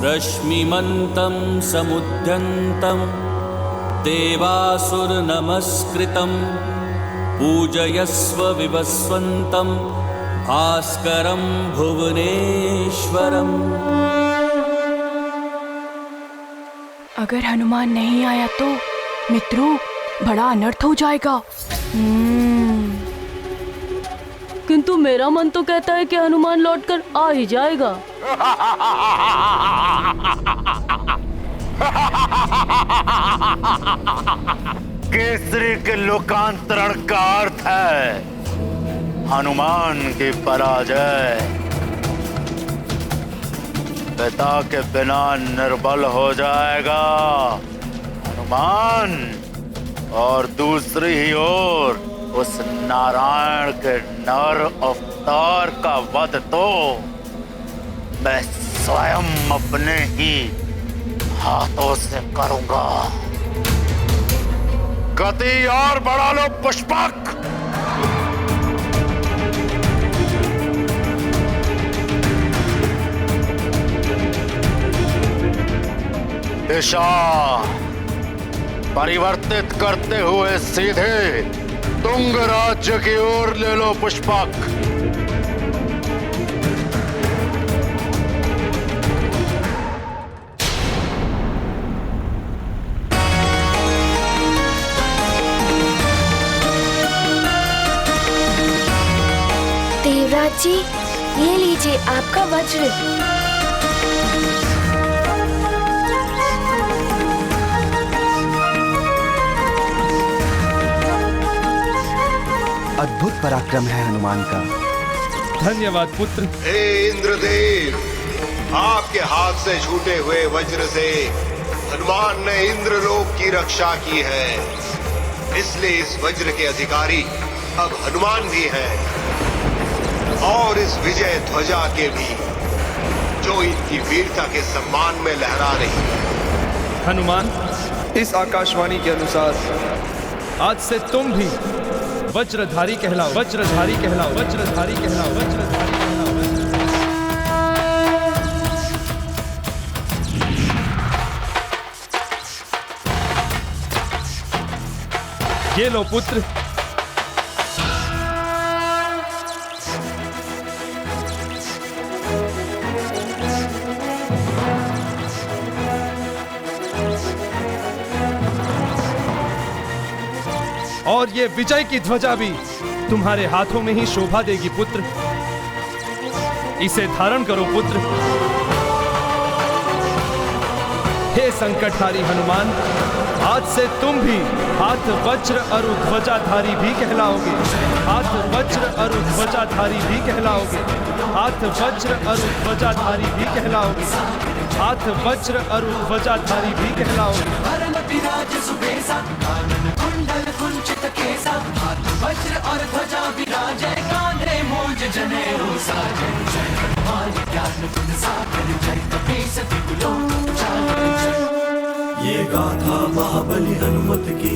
रश्मिमन्तं समुद्यन्तं देवासुरनमस्कृतं पूजयस्व विवस्वन्तं भास्करं भुवनेश्वरम्। अगर हनुमान नहीं आया तो मित्रों बड़ा अनर्थ हो जाएगा। किंतु मेरा मन तो कहता है कि हनुमान लौटकर आ ही जाएगा। केसरी के लोकांतरण का अर्थ है हनुमान की पराजय। पिता के बिना निर्बल हो जाएगा हनुमान, और दूसरी ही ओर उस नारायण के नर अवतार का वध तो मैं स्वयं अपने ही हाथों से करूंगा। गति और बढ़ा लो पुष्पक। दिशा परिवर्तित करते हुए सीधे तुंग राज्य की ओर ले लो पुष्पक। देवराज जी, ये लीजिए आपका वज्र। अद्भुत पराक्रम है हनुमान का। धन्यवाद पुत्र। हे इंद्रदेव, आपके हाथ से छूटे हुए वज्र से हनुमान ने इंद्रलोक की रक्षा की है, इसलिए इस वज्र के अधिकारी अब हनुमान भी हैं, और इस विजय ध्वजा के भी, जो इनकी वीरता के सम्मान में लहरा रही है। हनुमान, इस आकाशवाणी के अनुसार आज से तुम भी वज्रधारी कहलाओ, वज्रधारी कहलाओ, वज्रधारी कहलाओ, वज्रधारी कहलाओ। ये लो पुत्र। और ये विजय की ध्वजा भी तुम्हारे हाथों में ही शोभा देगी पुत्र। इसे धारण करो पुत्र। हे संकटहारी हनुमान, आज से तुम भी हाथ वज्र और ध्वजाधारी भी कहलाओगे। हाथ वज्र और ध्वजाधारी भी कहलाओगे। हाथ वज्र और ध्वजाधारी भी कहलाओगे। हाथ वज्र और ध्वजाधारी भी कहलाओगे। वज्र और ध्वजा विराजे, कांधे मूंज जनेऊ साजे। जय हनुमान ज्ञान गुण सागर, जय कपीस तिहुलोक उजागर। ये गाथा महाबली हनुमत की,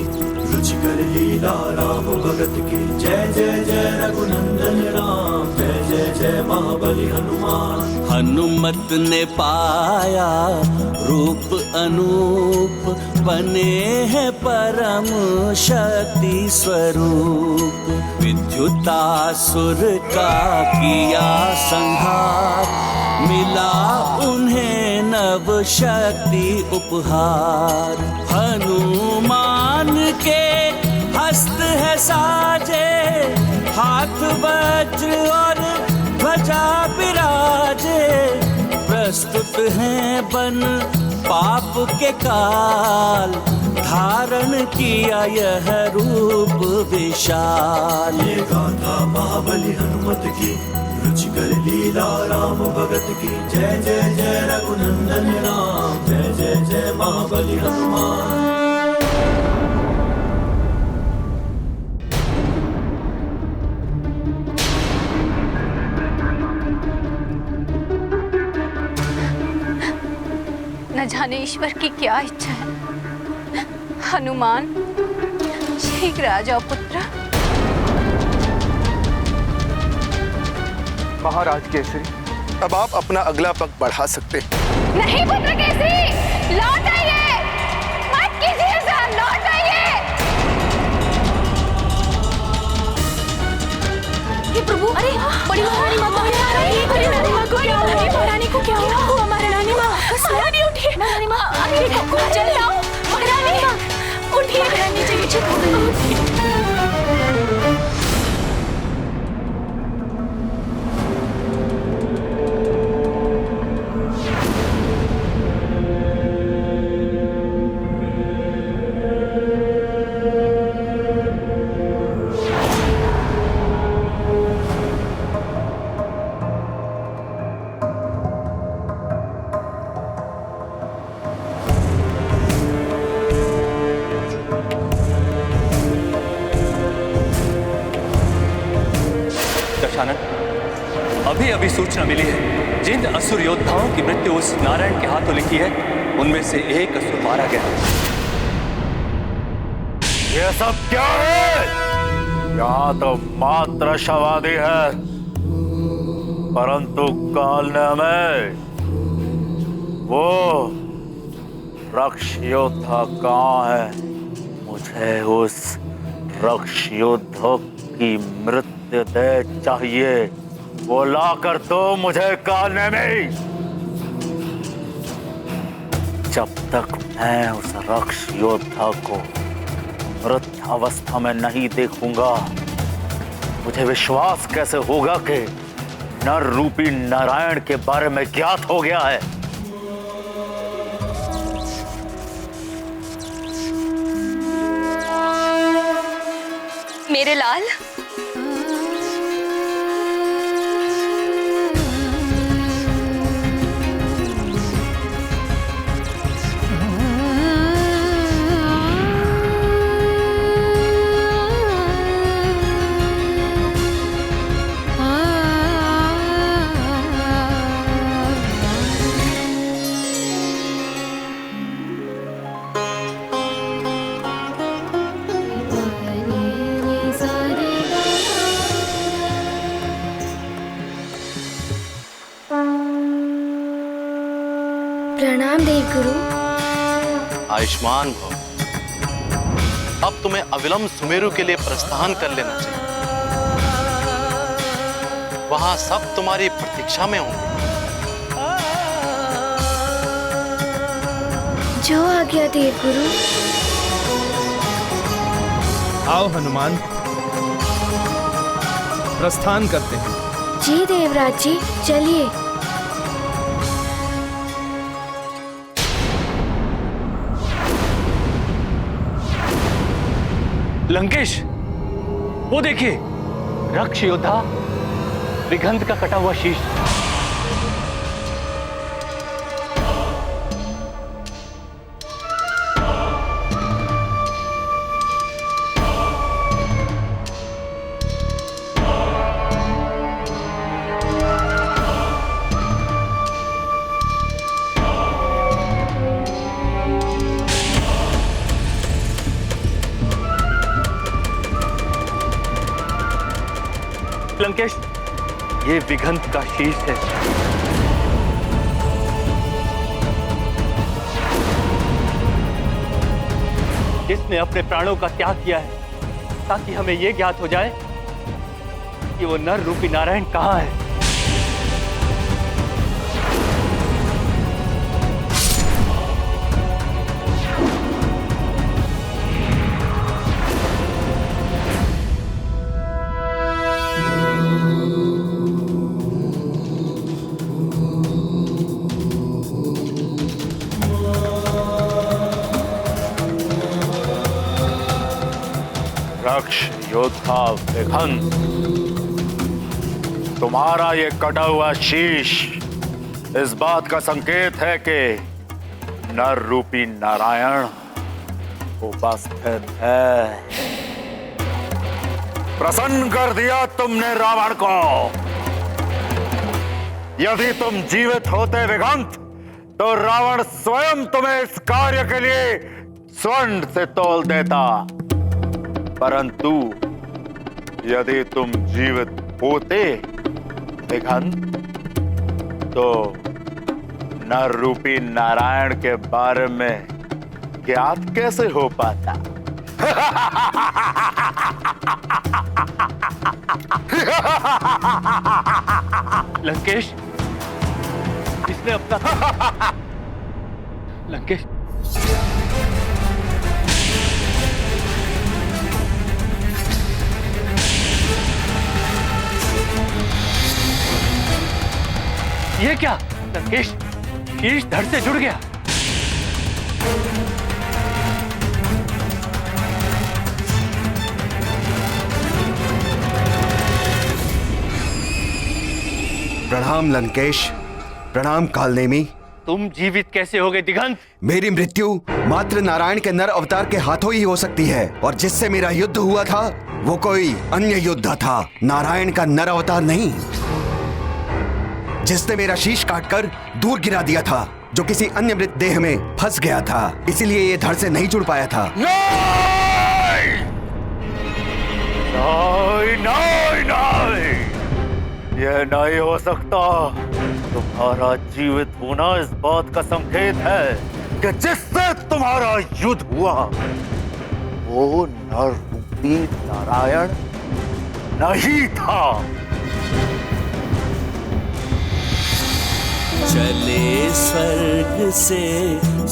रुचिकर लीला राम भगत की। जय जय जय रघुनंदन राम, जय जय जय महाबली हनुमान। हनुमत ने पाया रूप अनूप, बने हैं परम शक्ति स्वरूप। विद्युतासुर का किया संहार, मिला उन्हें नव शक्ति उपहार। हनुमान के हस्त है साजे, हाथ वज्र और ध्वजा विराजे। प्रस्तुत हैं बन पाप के काल, धारण किया यह रूप विशाल। ये गाथा महाबली हनुमत की, रुचिकर लीला राम भगत की। जय जय जय रघुनंदन राम, जय जय जय महाबली हनुमान। न जाने ईश्वर की क्या इच्छा है। हनुमान शीघ्र आ जाओ पुत्र। महाराज केसरी, अब आप अपना अगला पग बढ़ा सकते हैं। नहीं पुत्र केसरी, लौट आइए, मत कीजिए ऐसा, लौट आइए। हे प्रभु, अरे बड़ी महारानी माँ बाहर आ रही है। बड़ी महारानी माँ को क्या हुआ? महारानी को क्या हुआ? हमारी रानी माँ, महारानी उठिए। महारानी माँ, अरे चल आओ। महारानी माँ उठिए। महारानी जी नीचे हो गई। अभी अभी सूचना मिली है, जिन असुर योद्धाओं की मृत्यु उस नारायण के हाथों लिखी है, उनमें से एक असुर मारा गया। ये सब क्या है? यहाँ तो मात्र शवादी है, परंतु कालने में वो रक्ष योद्धा कहाँ है? मुझे उस रक्ष योद्धा की मृत्यु दे चाहिए। वो ला कर दो मुझे कालने में। जब तक मैं उस रक्ष योद्धा को मृत अवस्था में नहीं देखूंगा, मुझे विश्वास कैसे होगा कि नर रूपी नारायण के बारे में ज्ञात हो गया है। मेरे लाल, प्रणाम देवगुरु। आयुष्मान भव। अब तुम्हें अविलंब सुमेरु के लिए प्रस्थान कर लेना चाहिए। वहां सब तुम्हारी प्रतीक्षा में होंगे। जो आज्ञा देवगुरु। आओ हनुमान, प्रस्थान करते हैं। जी देवराज जी, चलिए। लंकेश, वो देखिए, रक्ष योद्धा विघंत का कटा हुआ शीश। लंकेश, ये विघंत का शीश है। जिसने अपने प्राणों का त्याग किया है, ताकि हमें यह ज्ञात हो जाए कि वो नर रूपी नारायण कहाँ है। रक्ष योद्धा विघंत, तुम्हारा ये कटा हुआ शीश इस बात का संकेत है कि नर रूपी नारायण उपस्थित है। प्रसन्न कर दिया तुमने रावण को। यदि तुम जीवित होते विघंत, तो रावण स्वयं तुम्हें इस कार्य के लिए स्वर्ण से तौल देता। परंतु यदि तुम जीवित होते विघंत, तो नर रूपी नारायण के बारे में ज्ञात कैसे हो पाता? लंकेश, इसने अपना लंकेश, ये क्या? लंकेश, शीश धड़ से जुड़ गया। प्रणाम लंकेश, प्रणाम कालनेमी। तुम जीवित कैसे हो गए दिगंत? मेरी मृत्यु मात्र नारायण के नर अवतार के हाथों ही हो सकती है, और जिससे मेरा युद्ध हुआ था वो कोई अन्य योद्धा था, नारायण का नर अवतार नहीं, जिसने मेरा शीश काटकर दूर गिरा दिया था, जो किसी अन्य मृत देह में फंस गया था, इसीलिए ये धड़ से नहीं जुड़ पाया था। नहीं! नहीं, नहीं, नहीं! यह नहीं हो सकता। तुम्हारा जीवित होना इस बात का संकेत है कि जिससे तुम्हारा युद्ध हुआ वो नर रूपी नारायण नहीं था। चले स्वर्ग से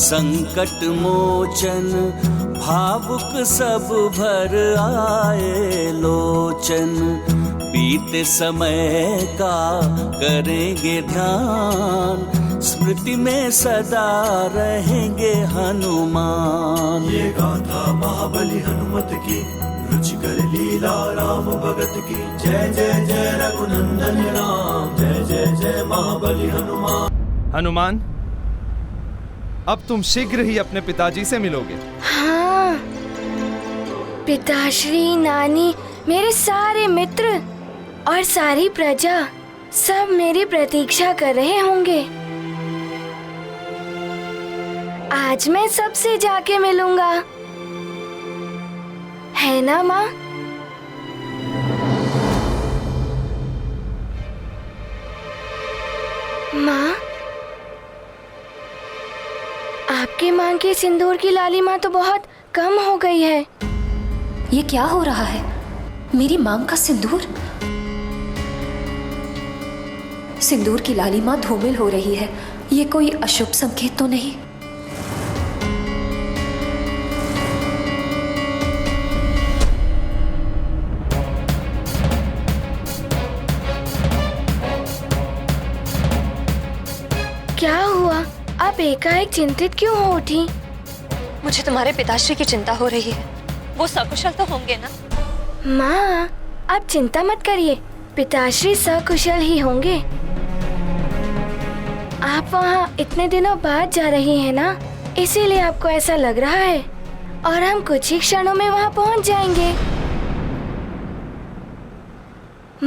संकट मोचन, भावुक सब भर आए लोचन। बीते समय का करेंगे ध्यान, स्मृति में सदा रहेंगे हनुमान। ये गाथा महाबली हनुमत की, रुचिकर लीला राम भगत की। जय जय जय रघुनंदन राम, जय जय जय महाबली हनुमान। हनुमान, अब तुम शीघ्र ही अपने पिताजी से मिलोगे। हाँ, पिताश्री, नानी, मेरे सारे मित्र और सारी प्रजा सब मेरी प्रतीक्षा कर रहे होंगे। आज मैं सबसे जाके मिलूंगा, है ना माँ? माँ, आपके मांग की सिंदूर की लालिमा तो बहुत कम हो गई है। ये क्या हो रहा है? मेरी मांग का सिंदूर? सिंदूर की लालिमा धूमिल हो रही है। ये कोई अशुभ संकेत तो नहीं? क्या हुआ? आप एकाएक चिंतित क्यों हो उठी? मुझे तुम्हारे पिताश्री की चिंता हो रही है। वो सकुशल तो होंगे ना? माँ, आप चिंता मत करिए, पिताश्री सकुशल ही होंगे। आप वहाँ इतने दिनों बाद जा रही हैं ना, इसीलिए आपको ऐसा लग रहा है, और हम कुछ ही क्षणों में वहाँ पहुँच जाएंगे।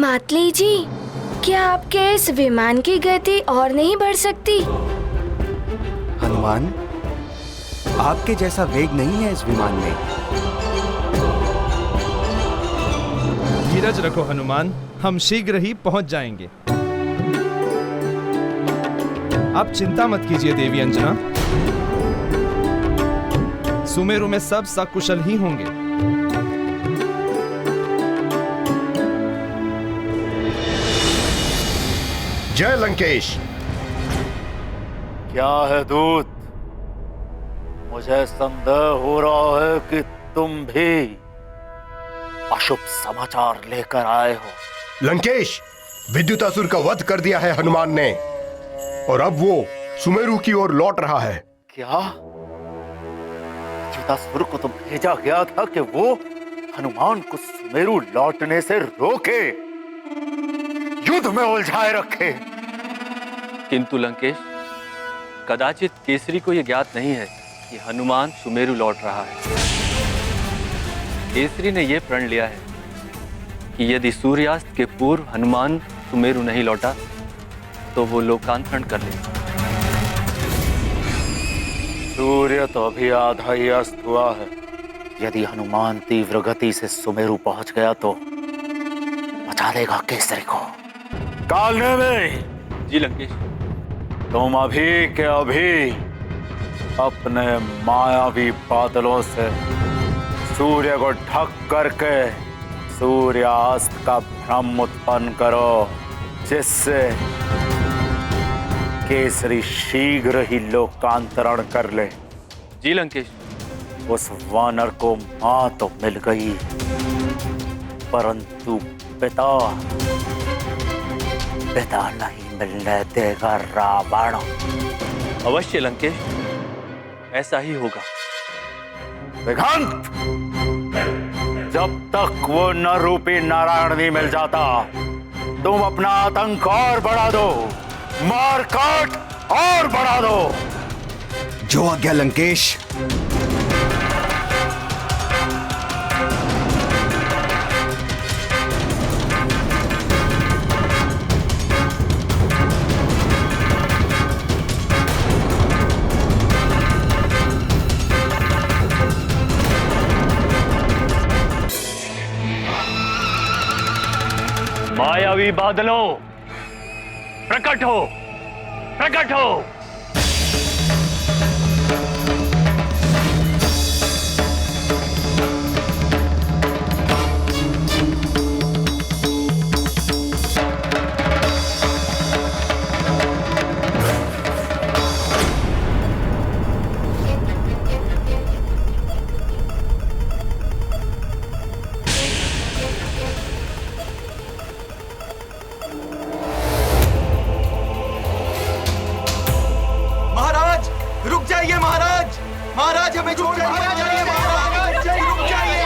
मातली जी, क्या आपके इस विमान की गति और नहीं बढ़ सकती? हनुमान, आपके जैसा वेग नहीं है इस विमान में। धीरज रखो हनुमान, हम शीघ्र ही पहुंच जाएंगे। आप चिंता मत कीजिए देवी अंजना, सुमेरु में सब सकुशल ही होंगे। जय लंकेश। क्या है दूत? मुझे संदेह हो रहा है कि तुम भी अशुभ समाचार लेकर आए हो। लंकेश, विद्युतासुर का वध कर दिया है हनुमान ने, और अब वो सुमेरु की ओर लौट रहा है। क्या? विद्युतासुर को तो भेजा गया था कि वो हनुमान को सुमेरु लौटने से रोके, युद्ध में उलझाए रखे। किंतु लंकेश, कदाचित केसरी को यह ज्ञात नहीं है कि हनुमान सुमेरु लौट रहा है। केसरी ने यह प्रण लिया है कि यदि सूर्यास्त के पूर्व हनुमान सुमेरु नहीं लौटा तो वो लोकांतरण कर लेगा। सूर्य तो अभी आधा ही अस्त हुआ है। यदि हनुमान तीव्र गति से सुमेरु पहुंच गया तो बचा देगा केसरी को। कालने में जी लंकेश, तुम अभी के अभी अपने मायावी बादलों से सूर्य को ढक करके सूर्यास्त का भ्रम उत्पन्न करो, जिससे केसरी शीघ्र ही लोकांतरण कर ले। जी लंकेश। उस वानर को मां तो मिल गई, परंतु पिता नहीं मिलने देगा रावण। अवश्य लंकेश, ऐसा ही होगा। विघंत, जब तक वो नर रूपी नारायण नहीं मिल जाता तुम अपना आतंक और बढ़ा दो, मार काट और बढ़ा दो। जो आज्ञा लंकेश। मायावी बादलों, प्रकट हो, प्रकट हो। महाराज हमें छोड़ जाइए, महाराज रुक जाइए,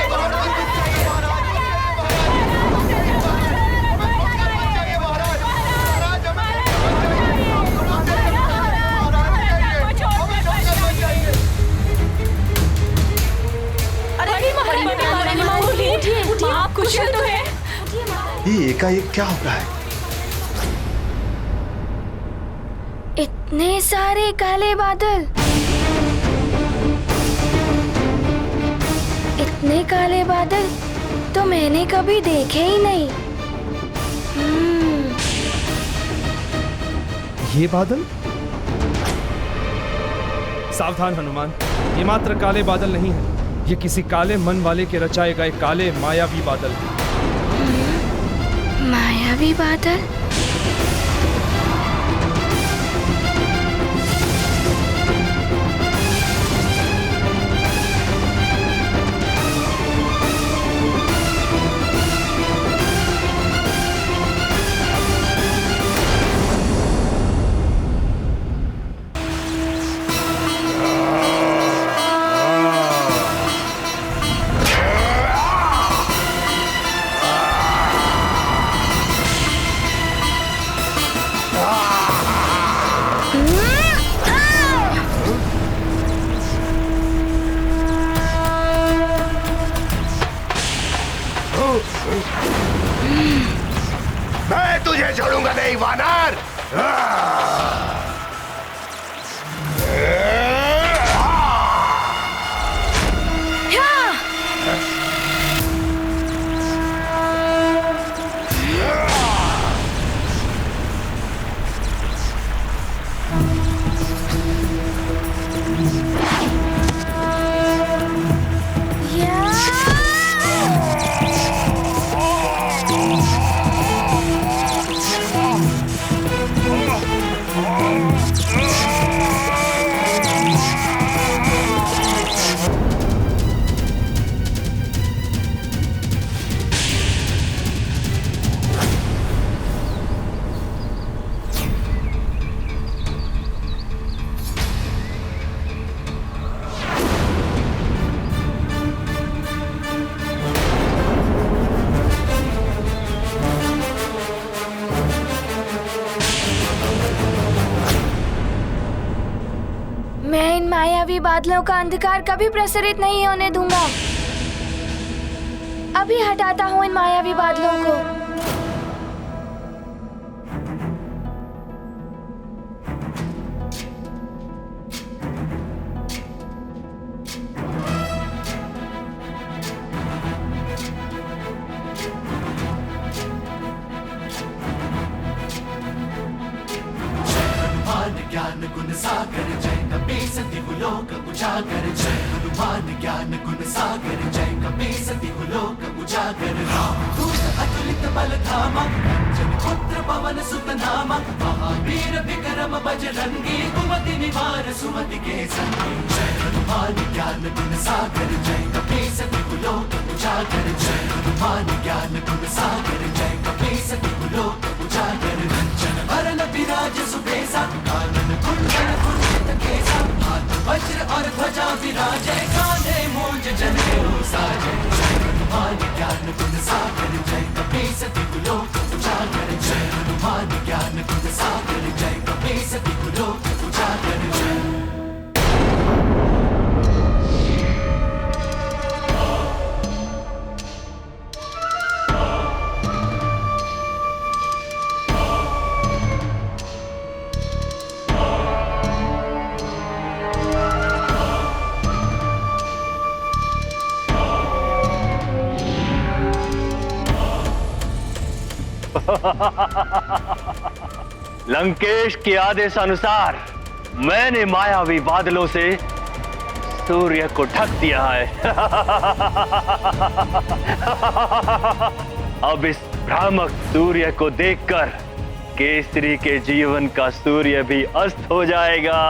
आप कुशल तो हैं? ये एकाएक क्या हो रहा है? इतने सारे काले बादल, इतने काले बादल तो मैंने कभी देखे ही नहीं। ये बादल? सावधान हनुमान, ये मात्र काले बादल नहीं है, ये किसी काले मन वाले के रचाए गए काले मायावी बादल हैं। मायावी बादल? मैं तुझे छोड़ूंगा नहीं वानर। मैं इन मायावी बादलों का अंधकार कभी प्रसरित नहीं होने दूंगा। अभी हटाता हूँ इन मायावी बादलों को। ज्ञान गुण सागर जय कपीस दिवलोक उजागर जय हनुमान ज्ञान गुण सागर जय कपीस दिवलोक उजागर राम दूत अतुलित बल धामा अंजन पुत्र पवन सुत नामा महावीर विक्रम बजरंगी कुमति निवार सुमति के संगी जय हनुमान ज्ञान गुण सागर जय कपीस दिवलोक उजागर जय हनुमान ज्ञान गुण सागर जय कपीस दिवलोक उजागर रंजन वरन विराज सुबेसा वज्र और ध्वजा विराजे कांधे मूंज जनेऊ साजे जय हनुमान ज्ञान गुण सागर जय कपीस दिवलोक उजागर जय हनुमान ज्ञान गुण सागर जय कपीस दिवलोक उजागर जय। लंकेश के आदेश अनुसार मैंने मायावी बादलों से सूर्य को ढक दिया है। अब इस भ्रामक सूर्य को देखकर केसरी के जीवन का सूर्य भी अस्त हो जाएगा।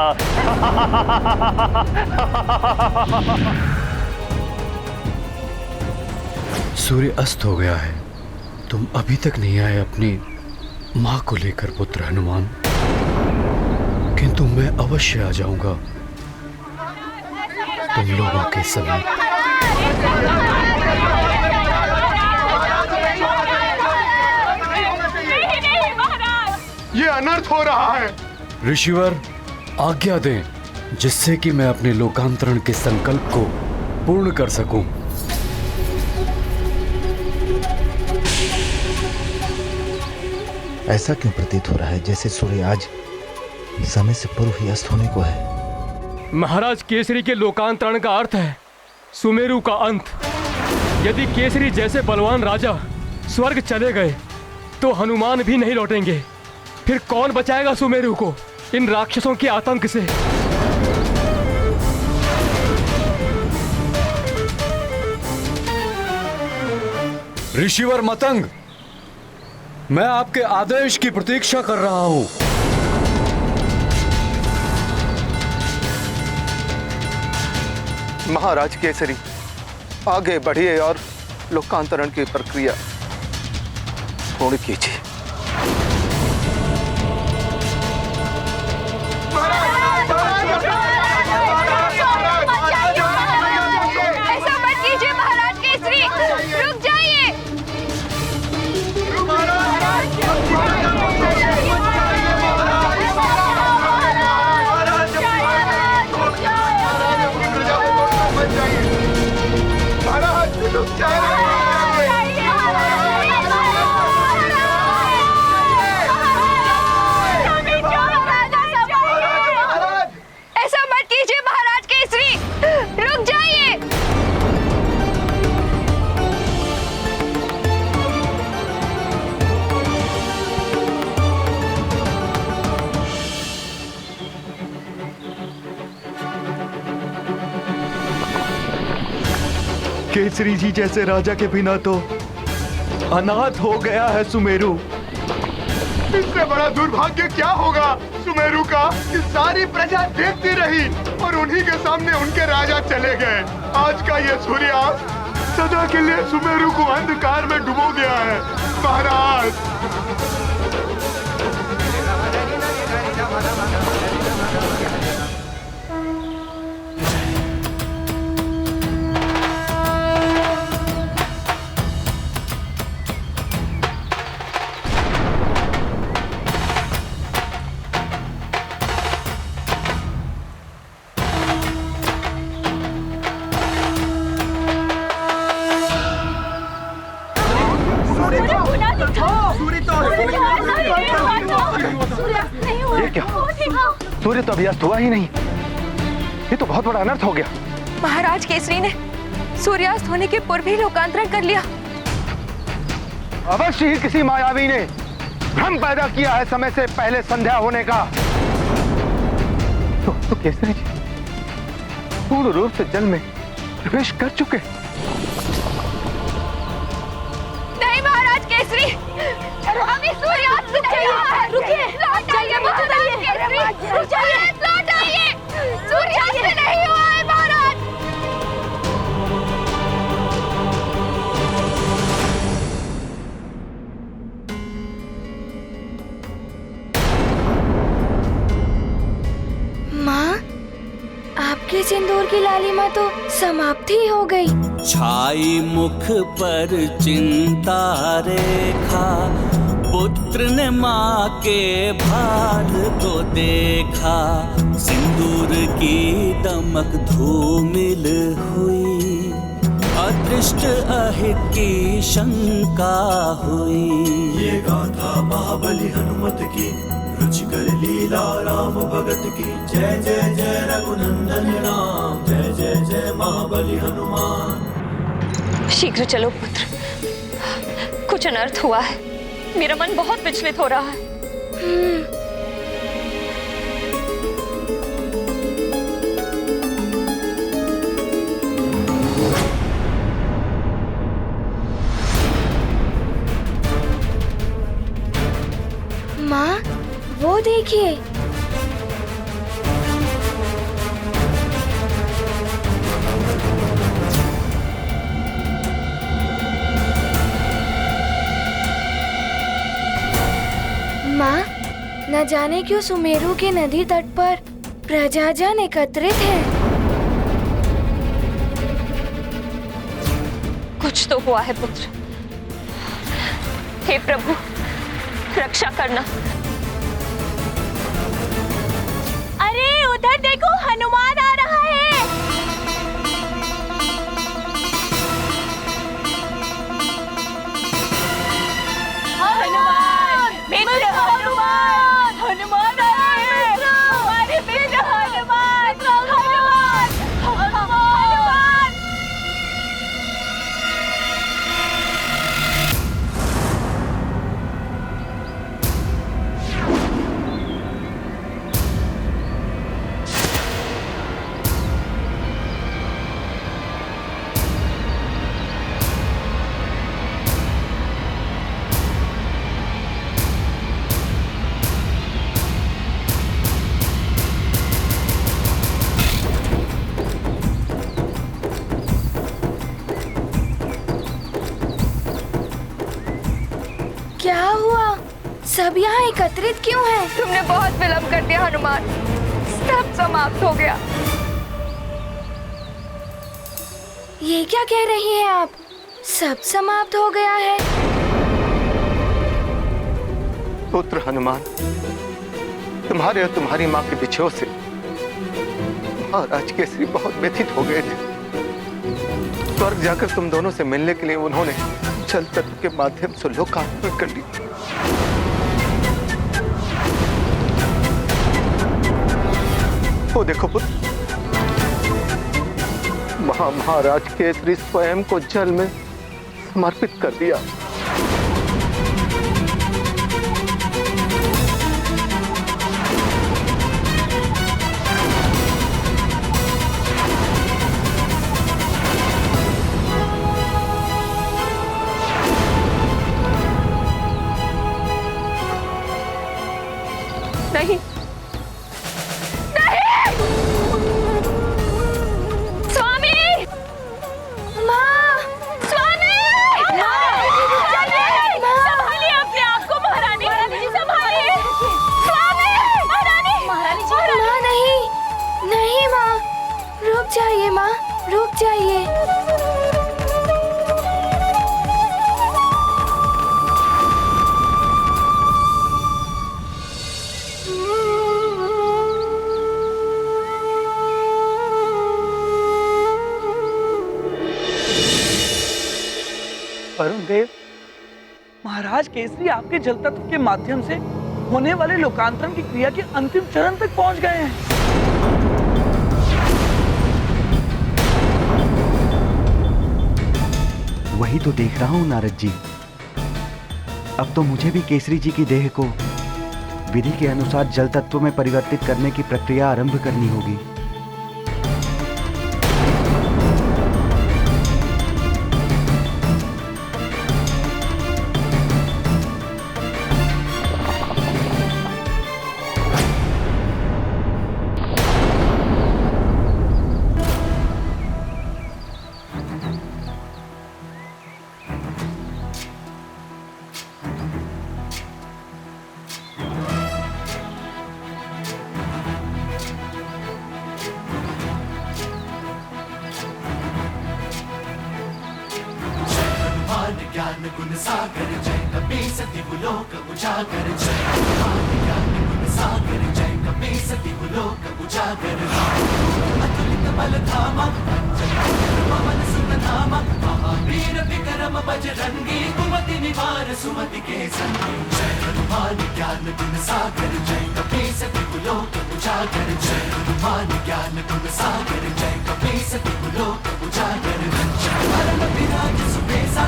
सूर्य अस्त हो गया है। तुम अभी तक नहीं आए अपनी मां को लेकर पुत्र हनुमान, किंतु मैं अवश्य आ जाऊंगा तुम लोगों के समीप। ये अनर्थ हो रहा है। ऋषिवर आज्ञा दें जिससे कि मैं अपने लोकांतरण के संकल्प को पूर्ण कर सकूं। ऐसा क्यों प्रतीत हो रहा है जैसे सूर्य आज समय से पूर्व ही अस्त होने को है? महाराज, केसरी के लोकांतरण का अर्थ है सुमेरु का अंत। यदि केसरी जैसे बलवान राजा स्वर्ग चले गए तो हनुमान भी नहीं लौटेंगे। फिर कौन बचाएगा सुमेरु को इन राक्षसों के आतंक से? ऋषिवर मतंग, मैं आपके आदेश की प्रतीक्षा कर रहा हूं। महाराज केसरी, आगे बढ़िए और लोकांतरण की प्रक्रिया पूर्ण कीजिए। ऐसा मत कीजिए महाराज केसरी, रुक जाइए। ऐसा मत कीजिए महाराज केसरी, रुक जाइए। केसरी जी जैसे राजा के बिना तो अनाथ हो गया है सुमेरु। इससे बड़ा दुर्भाग्य क्या होगा सुमेरु का कि सारी प्रजा देखती रही और उन्हीं के सामने उनके राजा चले गए। आज का ये सूर्यास्त सदा के लिए सुमेरु को अंधकार में डुबो दिया है। महाराज, क्या? सूर्य तो अभी अस्त हुआ ही नहीं। ये तो बहुत बड़ा अनर्थ हो गया। महाराज केसरी ने सूर्यास्त होने के पूर्व ही लोकांतरण कर लिया। अवश्य ही किसी मायावी ने भ्रम पैदा किया है समय से पहले संध्या होने का। तो केसरी जी पूर्ण रूप से जल में प्रवेश कर चुके। नहीं महाराज केसरी, अभी सूर्यास्त नहीं हुआ है। रुकिए, लौट आइए महाराज केसरी, लौट आइए, सूर्यास्त नहीं हुआ है महाराज। माँ, आपके सिंदूर की लालिमा तो समाप्ति हो गई। छाई मुख पर चिंता रेखा, पुत्र ने माँ के भाल को देखा। सिंदूर की दमक धूमिल हुई, अदृष्ट अहित की शंका हुई। ये गाथा महाबली हनुमत की, रुचिकर लीला राम भगत की। जय जय जय रघुनंदन राम, जय जय जय महाबली हनुमान। शीघ्र चलो पुत्र, कुछ अनर्थ हुआ है। मेरा मन बहुत विचलित हो रहा है। माँ, वो देखिए। माँ, न जाने क्यों सुमेरु के नदी तट पर प्रजाजन एकत्रित है। कुछ तो हुआ है पुत्र। हे प्रभु, रक्षा करना। अरे उधर देखो, हनुमान आ रहा है। हनुमान, मित्र हनुमान, हनुमान आए हैं। हमारे मित्र हनुमान, हनुमान, हनुमान। क्या हुआ? सब यहाँ एकत्रित क्यों हैं? तुमने बहुत विलंब कर दिया हनुमान, सब समाप्त हो गया। ये क्या कह रही हैं आप? सब समाप्त हो गया है? पुत्र हनुमान, तुम्हारे और तुम्हारी माँ के बिछोह से महाराज केसरी बहुत व्यथित हो गए थे। स्वर्ग जाकर तुम दोनों से मिलने के लिए उन्होंने जल तत्व के माध्यम से लोकार्पण कर ली। वो देखो पुत्र, महाराज केसरी स्वयं को जल में समर्पित कर दिया। नहीं, नहीं! स्वामी! माँ! स्वामी! संभालिए अपने आप को महारानी, संभालिए। स्वामी! महारानी, महारानी जी। माँ नहीं, नहीं माँ, रुक जाइए माँ, रुक जाइए। वरुण देव, महाराज केसरी आपके जल तत्व के माध्यम से होने वाले लोकांतरण की क्रिया के अंतिम चरण तक पहुंच गए हैं। वही तो देख रहा हूं नारद जी। अब तो मुझे भी केसरी जी की देह को विधि के अनुसार जल तत्व में परिवर्तित करने की प्रक्रिया आरंभ करनी होगी। ज्ञान गुण सागर जय कपी सती लोक उजागर जय ज्ञान गुण सागर जय कपी सती लोक उजागर अतुलित बल धामा पवन सुत नामा महावीर विक्रम बजरंगी कुमति निवार सुमति के संगी जय हनुमान ज्ञान गुण सागर जय कपी सती लोक उजागर जय हनुमान ज्ञान गुण सागर जय कपी सती लोक उजागर जय विराज सुबेसा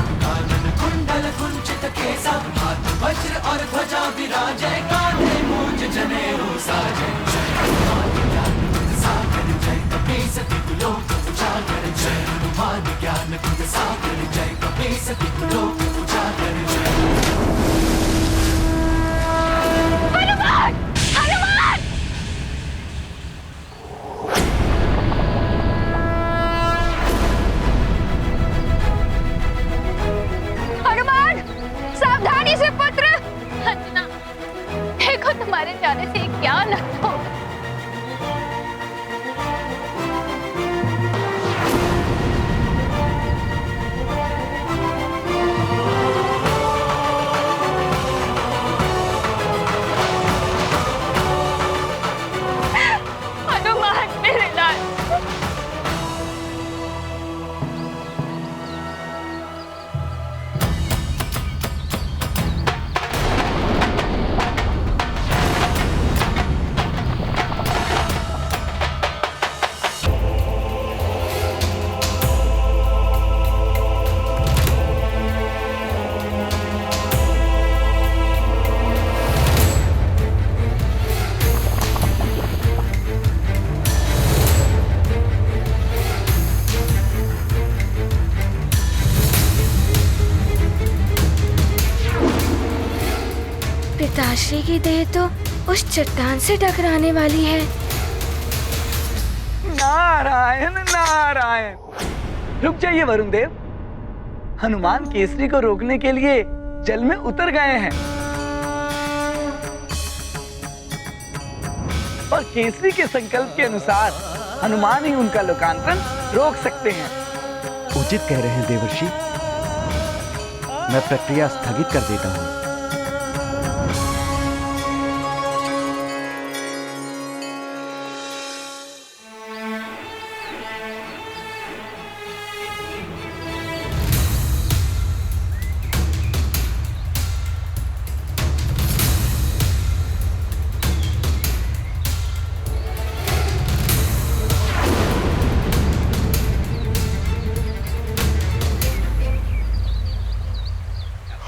कुंडल कुंचित केसा हाथ वज्र और ध्वजा विराजै कांधे मूंज जनेऊ साजै जय हनुमान ज्ञान गुण सागर जय कपी सती लोक उजागर जय हनुमान ज्ञान गुण सागर जय कपी सती लोक उजागर जय हनुमान हनुमान हनुमान सावधानी से पुत्र। अंजना देखो तुम्हारे जाने से क्या नष्ट हो। हनुमान मेरे लाल पिताश्री की देह तो उस चट्टान से टकराने वाली है। नारायण नारायण। रुक जाइए वरुण देव। हनुमान केसरी को रोकने के लिए जल में उतर गए हैं और केसरी के संकल्प के अनुसार हनुमान ही उनका लोकांतरण रोक सकते हैं। उचित कह रहे हैं देवर्षि। मैं प्रक्रिया स्थगित कर देता हूँ।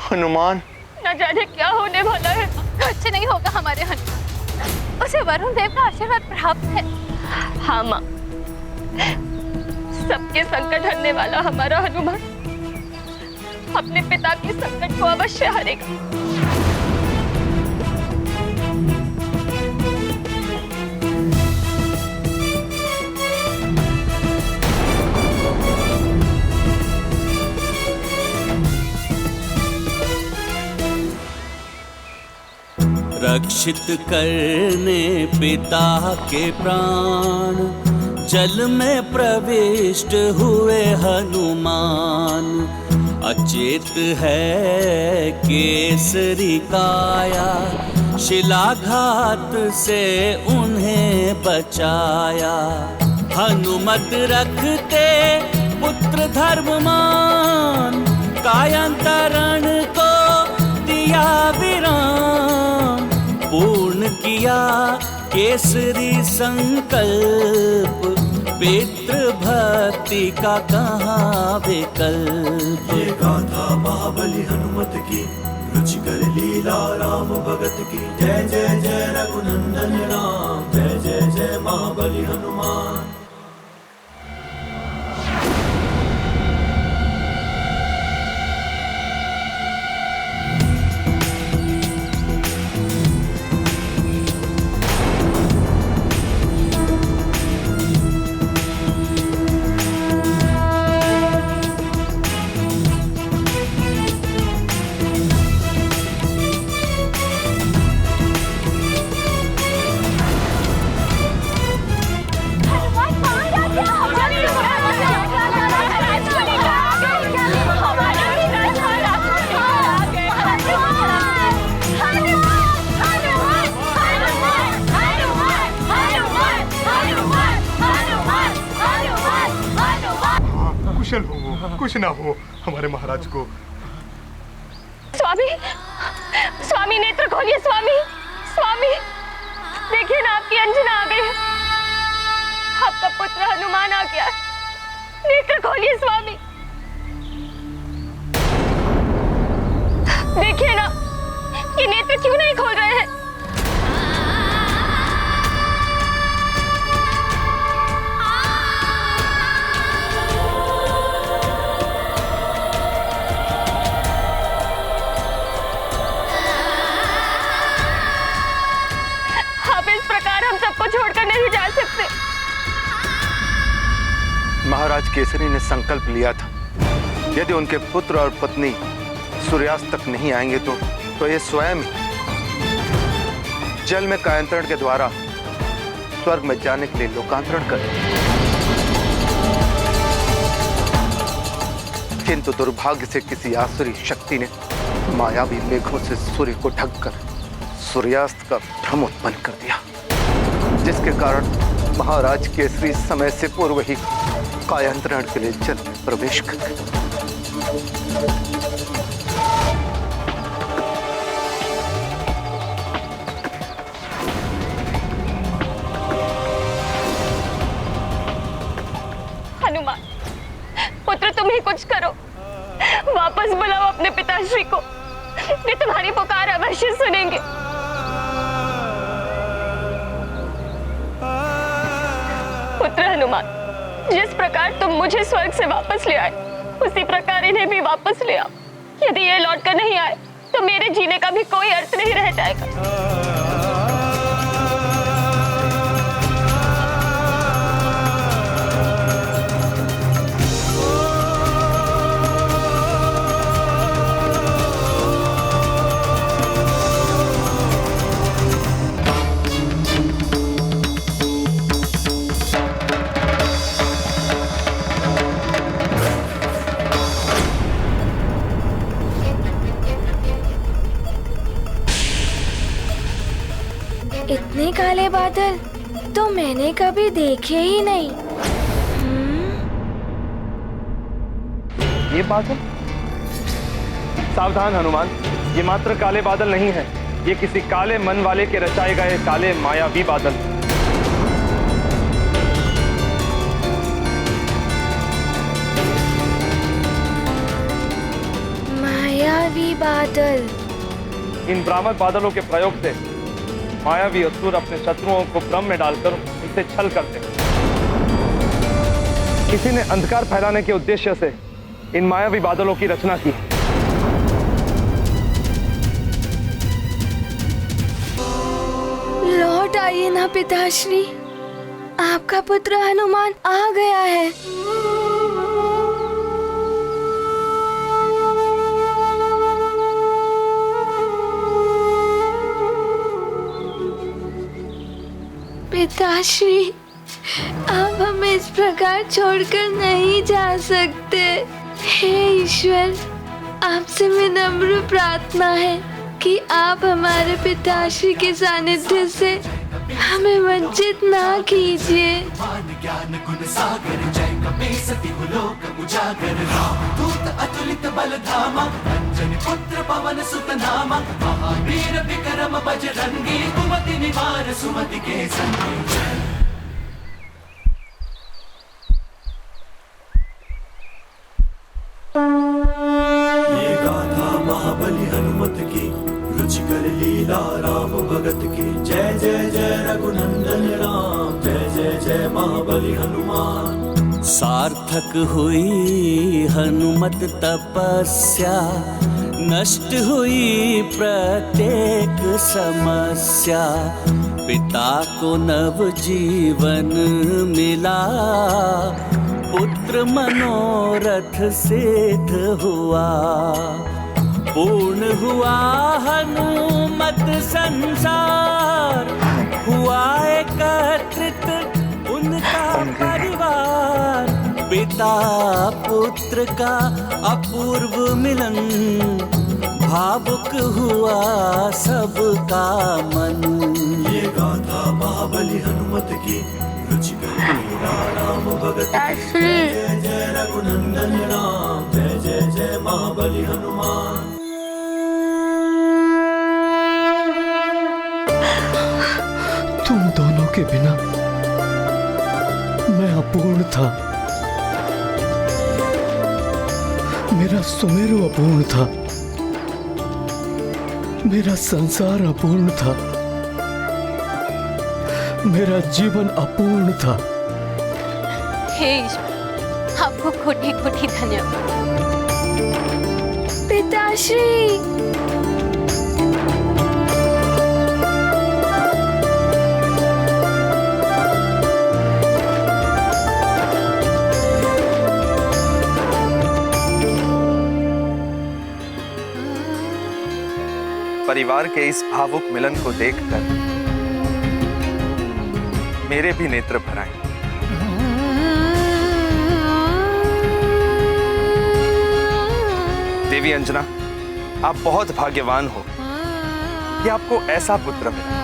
हनुमान न जाने क्या होने वाला है। कुछ नहीं होगा हमारे हनुमान। उसे वरुण देव का आशीर्वाद प्राप्त है। हाँ माँ, सबके संकट हरने वाला हमारा हनुमान अपने पिता के संकट को अवश्य हरेगा। रक्षित करने पिता के प्राण जल में प्रविष्ट हुए हनुमान। अचेत है केसरी काया, शिलाघात से उन्हें बचाया। हनुमत रखते पुत्र धर्ममान, कायांतरण को दिया विराम। पूर्ण किया केसरी संकल्प, पितृभक्ति का कहाँ विकल्प। ये गाथा महाबली हनुमत की, रुचिकर लीला राम भगत की। जय जय जय रघुनंदन राम, जय जय जय महाबली हनुमान। कुशल हो, कुछ ना हो हमारे महाराज को। स्वामी, स्वामी नेत्र खोलिए स्वामी, स्वामी देखिए ना आपकी अंजना आ गई, आपका पुत्र हनुमान आ गया, नेत्र खोलिए स्वामी। देखिए ना ये नेत्र क्यों नहीं खोल रहे हैं? छोड़कर नहीं जा सकते। महाराज केसरी ने संकल्प लिया था, यदि उनके पुत्र और पत्नी सूर्यास्त तक नहीं आएंगे तो ये स्वयं जल में कायांतरण के द्वारा स्वर्ग में जाने के लिए लोकांतरण करें। किंतु दुर्भाग्य से किसी आसुरी शक्ति ने मायावी मेघों से सूर्य को ढककर सूर्यास्त का भ्रम उत्पन्न कर दिया, जिसके कारण महाराज केसरी समय से पूर्व ही कायांतरण के लिए जल में प्रवेश कर गए। हनुमान पुत्र तुम ही कुछ करो, वापस बुलाओ अपने पिताश्री को, वे तुम्हारी पुकार अवश्य सुनेंगे। पुत्र हनुमान, जिस प्रकार तुम मुझे स्वर्ग से वापस ले आए, उसी प्रकार इन्हें भी वापस ले आओ। यदि ये लौटकर नहीं आए तो मेरे जीने का भी कोई अर्थ नहीं रह जाएगा। इतने काले बादल तो मैंने कभी देखे ही नहीं। ये बादल? सावधान हनुमान, ये मात्र काले बादल नहीं है, ये किसी काले मन वाले के रचाए गए काले मायावी बादल। मायावी बादल। इन भ्रामक बादलों के प्रयोग से मायावी असुर अपने शत्रुओं को भ्रम में डालकर उनसे छल करते हैं। किसी ने अंधकार फैलाने के उद्देश्य से इन मायावी बादलों की रचना की। लौट आइए ना पिताश्री, आपका पुत्र हनुमान आ गया है। पिताश्री, आप हमें इस प्रकार छोड़कर नहीं जा सकते। हे ईश्वर, आपसे विनम्र प्रार्थना है कि आप हमारे पिताश्री के सानिध्य से हमें वंचित ना कीजिए। ज्ञान गुण सागर जय कपे सती लोक उजागर, दूत अतुलित बल धामा। अंजनी पुत्र पवन सुत नामा, महावीर विक्रम बजरंगी, कुमति निवार सुमति के संगी। ये गाथा महाबली हनुमत की, रुचिकर लीला राम भगत की। जय जय जय रघुनंदन राम, जय जय जय महाबली हनुमान। सार्थक हुई हनुमत तपस्या, नष्ट हुई प्रत्येक समस्या। पिता को नव जीवन मिला, पुत्र मनोरथ सिद्ध हुआ। पूर्ण हुआ हनुमत संसार, हुआ एकत्रित उनका परिवार। पिता पुत्र का अपूर्व मिलन, भावुक हुआ सबका मन। ये गाथा महाबली हनुमत की, रुचिकर लीला राम भगत की। जय जय रघुनंदन राम, जय जय जय महाबली हनुमान। तुम दोनों के बिना मैं अपूर्ण था। मेरा सुमेरु अपूर्ण था, मेरा संसार अपूर्ण था, मेरा जीवन अपूर्ण था। हे ईश्वर, आपको कोटि कोटि धन्यवाद। पिताश्री, परिवार के इस भावुक मिलन को देखकर मेरे भी नेत्र भर आए। देवी अंजना, आप बहुत भाग्यवान हो कि आपको ऐसा पुत्र मिला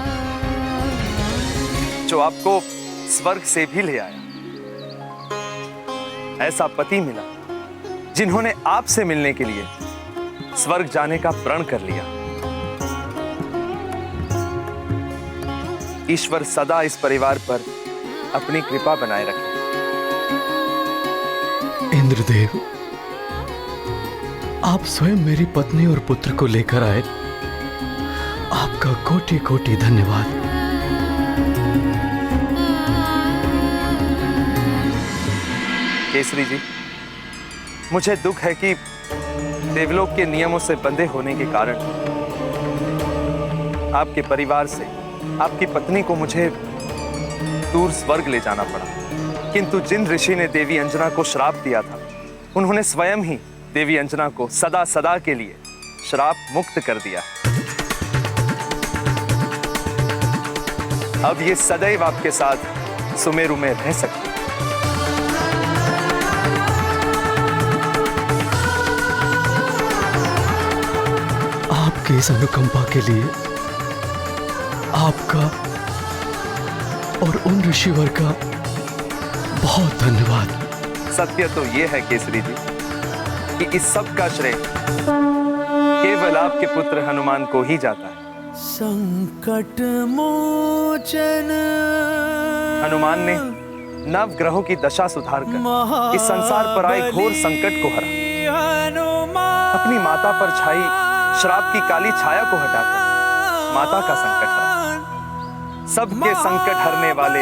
जो आपको स्वर्ग से भी ले आया। ऐसा पति मिला जिन्होंने आपसे मिलने के लिए स्वर्ग जाने का प्रण कर लिया। ईश्वर सदा इस परिवार पर अपनी कृपा बनाए रखे। इंद्रदेव, आप स्वयं मेरी पत्नी और पुत्र को लेकर आए, आपका कोटि कोटि धन्यवाद। केसरी जी, मुझे दुख है कि देवलोक के नियमों से बंधे होने के कारण आपके परिवार से आपकी पत्नी को मुझे दूर स्वर्ग ले जाना पड़ा। किंतु जिन ऋषि ने देवी अंजना को श्राप दिया था, उन्होंने स्वयं ही देवी अंजना को सदा सदा के लिए श्राप मुक्त कर दिया। अब ये सदैव आपके साथ सुमेरु में रह सकती है। आपकी इस अनुकंपा के लिए आपका और उन ऋषिवर का बहुत धन्यवाद। सत्य तो यह है केसरी जी कि इस सब का श्रेय केवल आपके पुत्र हनुमान को ही जाता है। संकट मोचन हनुमान ने नव ग्रहों की दशा सुधारकर इस संसार पर आए घोर संकट को हरा। अपनी माता पर छाई श्राप की काली छाया को हटाकर माता का संकट हरा। सबके संकट हरने वाले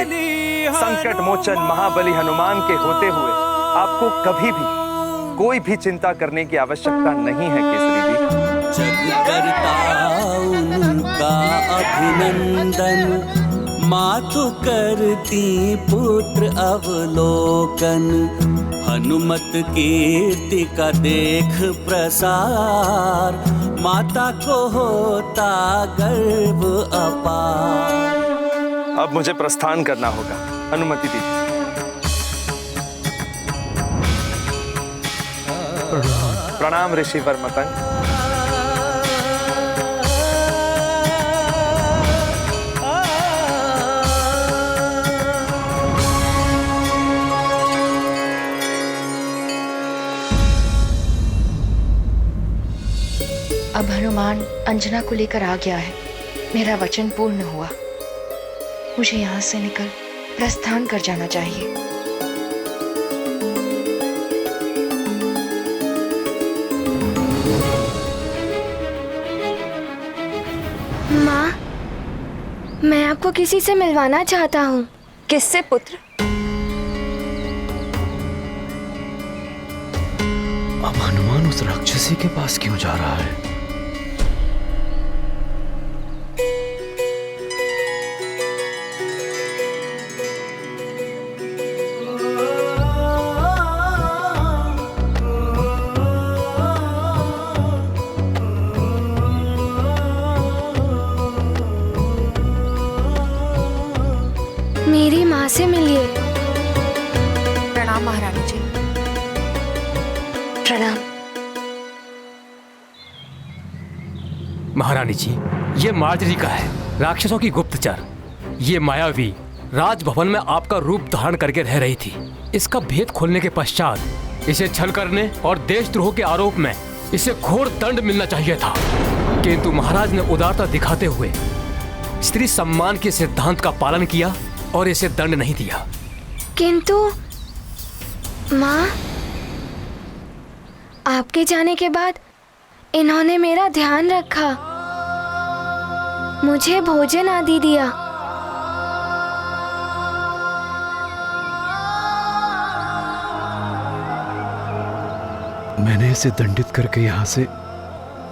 संकट मोचन महाबली हनुमान के होते हुए आपको कभी भी कोई भी चिंता करने की आवश्यकता नहीं है केसरी जी। जग करता उनका अभिनंदन, मातु करती पुत्र अवलोकन। हनुमत कीर्ति का देख प्रसार, माता को होता गर्व अपार। अब मुझे प्रस्थान करना होगा, अनुमति दीजिए। प्रणाम ऋषिवर मतंग। अब हनुमान अंजना को लेकर आ गया है। मेरा वचन पूर्ण हुआ। मुझे यहाँ से निकल प्रस्थान कर जाना चाहिए। माँ, मैं आपको किसी से मिलवाना चाहता हूँ। किससे पुत्र? अब हनुमान उस राक्षसी के पास क्यों जा रहा है? मेरी माँ से मिलिए। प्रणाम महारानी जी। प्रणाम। महारानी जी, ये मार्जरी का है, राक्षसों की गुप्तचर। ये मायावी राजभवन में आपका रूप धारण करके रह रही थी। इसका भेद खोलने के पश्चात इसे छल करने और देशद्रोह के आरोप में इसे घोर दंड मिलना चाहिए था, किंतु महाराज ने उदारता दिखाते हुए स्त्री सम्मान के सिद्धांत का पालन किया और इसे दंड नहीं दिया। किंतु माँ, आपके जाने के बाद इन्होंने मेरा ध्यान रखा, मुझे भोजन आदि दिया। मैंने इसे दंडित करके यहाँ से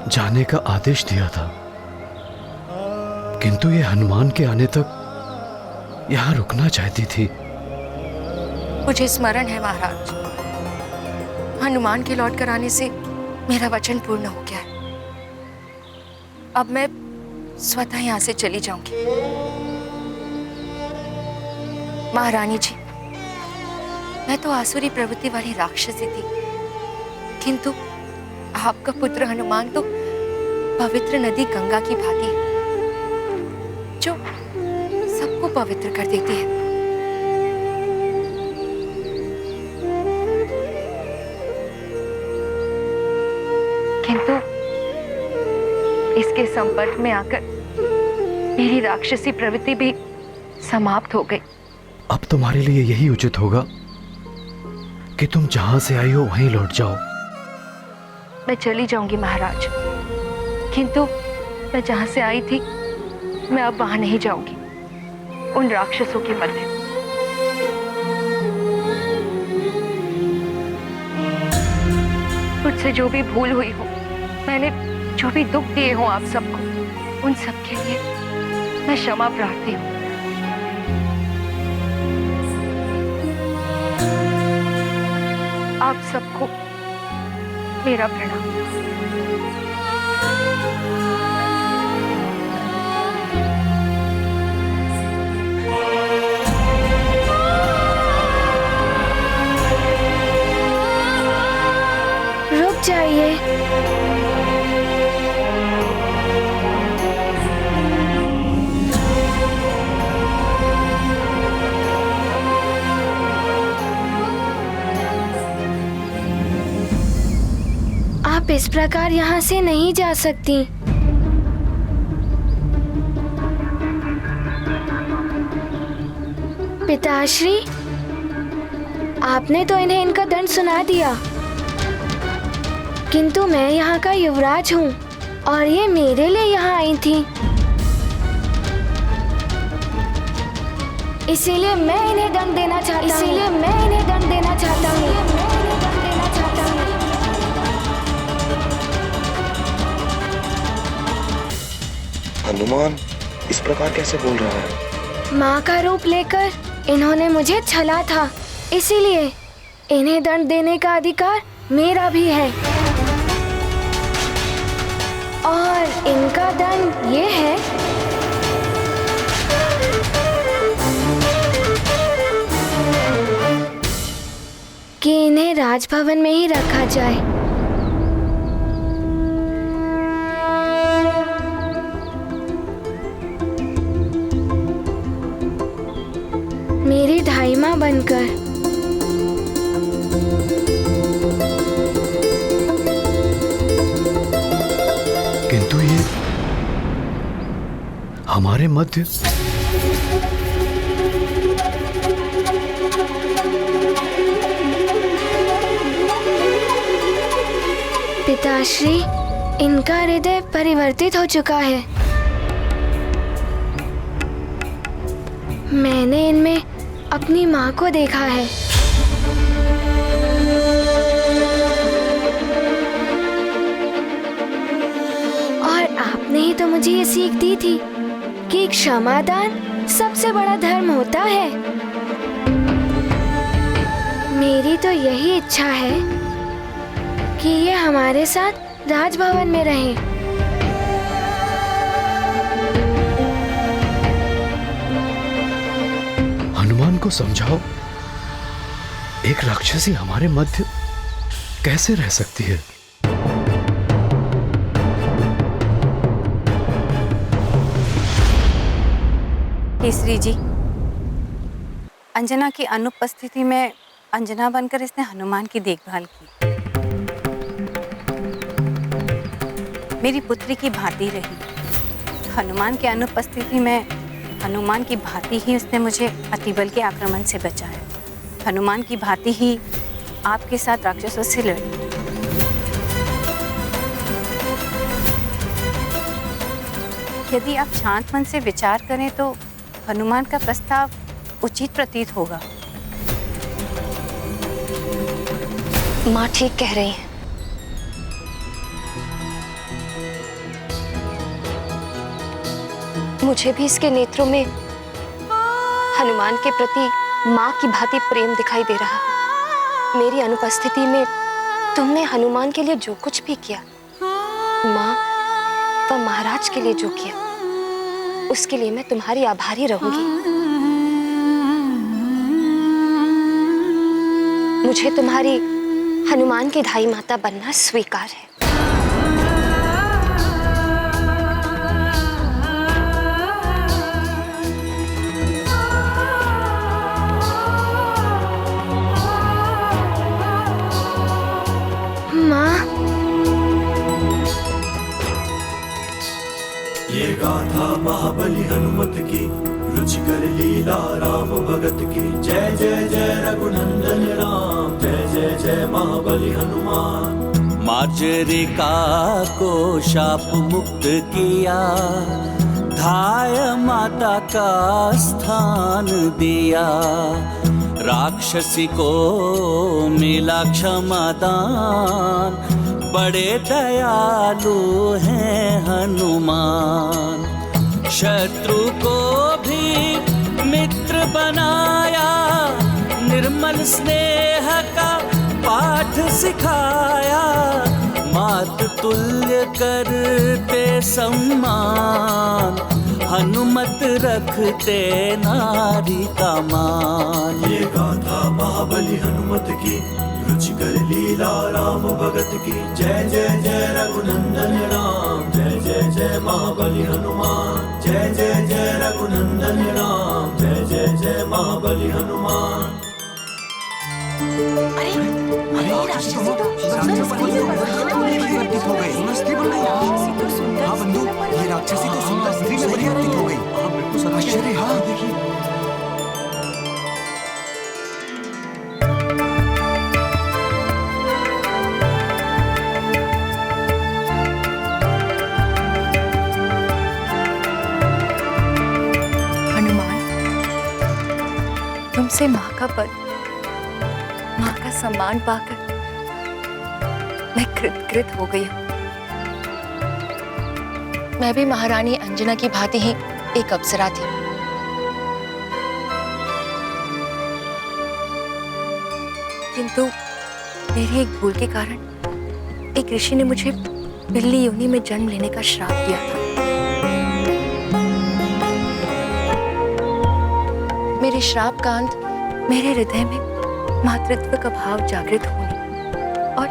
जाने का आदेश दिया था, किंतु ये हनुमान के आने तक यहाँ रुकना चाहती थी। मुझे स्मरण है महाराज, हनुमान के लौट कर आने से मेरा वचन पूर्ण हो गया है। अब मैं स्वतः यहाँ से चली जाऊंगी। महारानी जी, मैं तो आसुरी प्रवृत्ति वाली राक्षसी थी, किंतु आपका पुत्र हनुमान तो पवित्र नदी गंगा की भांति है, जो सबको पवित्र कर देती है। किंतु इसके संपर्क में आकर मेरी राक्षसी प्रवृत्ति भी समाप्त हो गई। अब तुम्हारे लिए यही उचित होगा कि तुम जहां से आई हो वहीं लौट जाओ। मैं चली जाऊंगी महाराज, किंतु मैं जहां से आई थी मैं अब वहां नहीं जाऊंगी, उन राक्षसों के मध्य। मुझसे जो भी भूल हुई हो, मैंने जो भी दुख दिए हो आप सबको, उन सब के लिए मैं क्षमा प्रार्थी हूँ। आप सबको मेरा प्रणाम। रुक जाइए। आप इस प्रकार यहाँ से नहीं जा सकती। पिताश्री, आपने तो इन्हें इनका दंड सुना दिया, किंतु मैं यहाँ का युवराज हूँ और ये मेरे लिए यहाँ आई थी, इसीलिए मैं इन्हें दंड देना चाहता हूँ। हनुमान इस प्रकार कैसे बोल रहा है? माँ का रूप लेकर इन्होंने मुझे छला था, इसीलिए इन्हें दंड देने का अधिकार मेरा भी है। और इनका दंड ये है कि इन्हें राजभवन में ही रखा जाए। मेरी ढाईमा बनकर। हमारे मध्य पिताश्री, इनका हृदय परिवर्तित हो चुका है। मैंने इनमें अपनी माँ को देखा है। और आपने ही तो मुझे ये सीख दी थी कि क्षमादान सबसे बड़ा धर्म होता है। मेरी तो यही इच्छा है कि ये हमारे साथ राजभवन में रहें। हनुमान को समझाओ, एक राक्षसी हमारे मध्य कैसे रह सकती है? केसरी जी, अंजना की अनुपस्थिति में अंजना बनकर इसने हनुमान की देखभाल की। मेरी पुत्री की भांति रही। हनुमान की अनुपस्थिति में हनुमान की भांति ही उसने मुझे अतिबल के आक्रमण से बचाया। हनुमान की भांति ही आपके साथ राक्षसों से लड़ी। यदि आप शांत मन से विचार करें तो हनुमान का प्रस्ताव उचित प्रतीत होगा। माँ ठीक कह रही है। मुझे भी इसके नेत्रों में हनुमान के प्रति माँ की भांति प्रेम दिखाई दे रहा है। मेरी अनुपस्थिति में तुमने हनुमान के लिए जो कुछ भी किया, माँ व महाराज के लिए जो किया, उसके लिए मैं तुम्हारी आभारी रहूंगी। मुझे तुम्हारी हनुमान की धाई माता बनना स्वीकार है। ये गाथा महाबली हनुमत की, रुचिकर लीला राम भगत की। जय जय जय रघुनंदन राम, जय जय जय महाबली हनुमान। मार्जरिका को शाप मुक्त किया, धाय माता का स्थान दिया। राक्षसी को मिला क्षमादान, बड़े दयालु हैं हनुमान। शत्रु को भी मित्र बनाया, निर्मल स्नेह का पाठ सिखाया। मात तुल्य करते सम्मान, हनुमत रखते नारी का मान। ये गाथा महाबली हनुमत की, रुचिकर लीला राम भगत की। जय जय जय रघुनंदन राम, जय जय जय महाबली हनुमान। जय जय जय रघुनंदन राम, जय जय जय महाबली हनुमान। हाँ बंधु, ये राक्षसी तो सुंदर स्त्री में परिवर्तित हो गई। आश्चर्य। हाँ देखिए। तुमसे माँ का पद, माँ का सम्मान पाकर मैं कृतकृत हो गई हूँ। मैं भी महारानी अंजना की भांति ही एक अप्सरा थी। किंतु मेरी एक भूल के कारण एक ऋषि ने मुझे बिल्ली योनि में जन्म लेने का श्राप दिया था। मेरे श्राप का अंत मेरे हृदय में मातृत्व का भाव जागृत होने और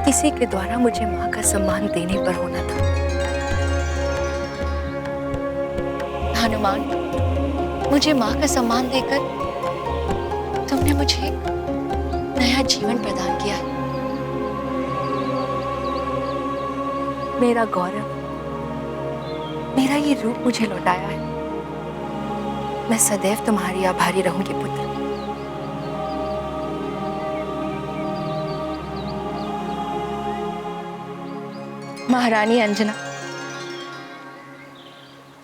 किसी के द्वारा मुझे माँ का सम्मान देने पर होना था। हनुमान, मुझे माँ का सम्मान देकर तुमने मुझे एक नया जीवन प्रदान किया। मेरा गौरव, मेरा ये रूप मुझे लौटाया है। मैं सदैव तुम्हारी आभारी रहूंगी पुत्र। महारानी अंजना,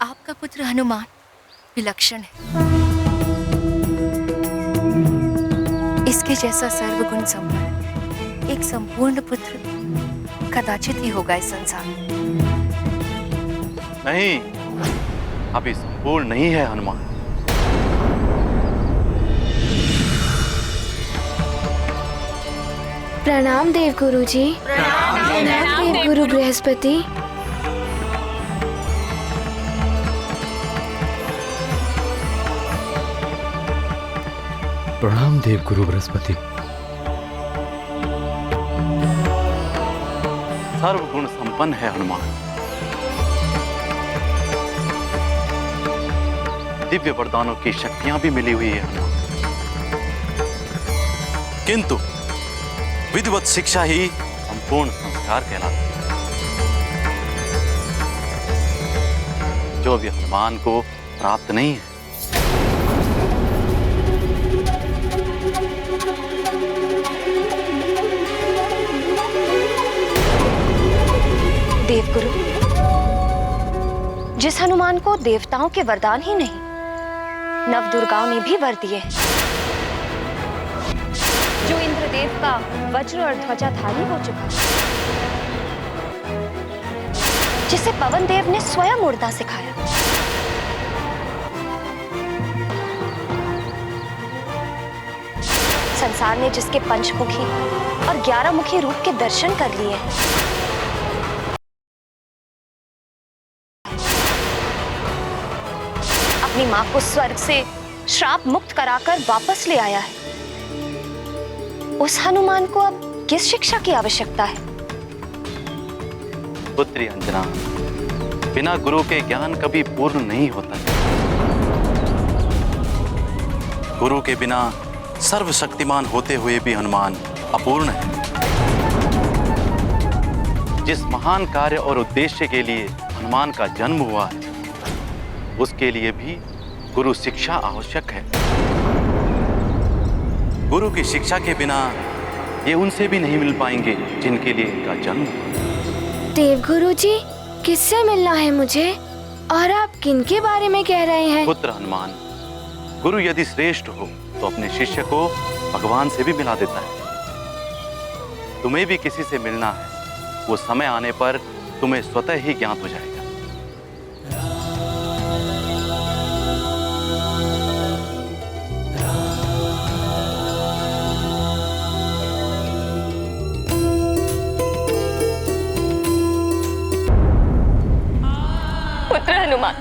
आपका पुत्र हनुमान विलक्षण है। इसके जैसा सर्वगुण संपन्न एक संपूर्ण पुत्र कदाचित ही होगा इस संसार में। नहीं, अभी संपूर्ण नहीं है हनुमान। प्रणाम देव गुरु जी। प्रणाम देव गुरु बृहस्पति। प्रणाम देव गुरु बृहस्पति। सर्वगुण संपन्न है हनुमान। दिव्य वरदानों की शक्तियां भी मिली हुई है हनुमान, किंतु विधिवत शिक्षा ही संपूर्ण संस्कार कहलाती है, जो भी हनुमान को प्राप्त नहीं है। देवगुरु, जिस हनुमान को देवताओं के वरदान ही नहीं, नव दुर्गाओं ने भी वर दिए हैं, जो इंद्रदेव का वज्र और ध्वजाधारी हो चुका, जिसे पवन देव ने स्वयं उड़ना सिखाया, संसार ने जिसके पंचमुखी और 11 मुखी रूप के दर्शन कर लिए हैं, अपनी मां को स्वर्ग से श्राप मुक्त कराकर वापस ले आया है, उस हनुमान को अब किस शिक्षा की आवश्यकता है? पुत्री अंजना, बिना गुरु के ज्ञान कभी पूर्ण नहीं होता है। गुरु के बिना सर्वशक्तिमान होते हुए भी हनुमान अपूर्ण है। जिस महान कार्य और उद्देश्य के लिए हनुमान का जन्म हुआ है, उसके लिए भी गुरु शिक्षा आवश्यक है। गुरु की शिक्षा के बिना ये उनसे भी नहीं मिल पाएंगे जिनके लिए इनका जन्म हुआ। देवगुरु जी, किससे मिलना है मुझे और आप किनके बारे में कह रहे हैं? पुत्र हनुमान, गुरु यदि श्रेष्ठ हो तो अपने शिष्य को भगवान से भी मिला देता है। तुम्हें भी किसी से मिलना है, वो समय आने पर तुम्हें स्वतः ही ज्ञात हो जाएगा। पुत्र हनुमान,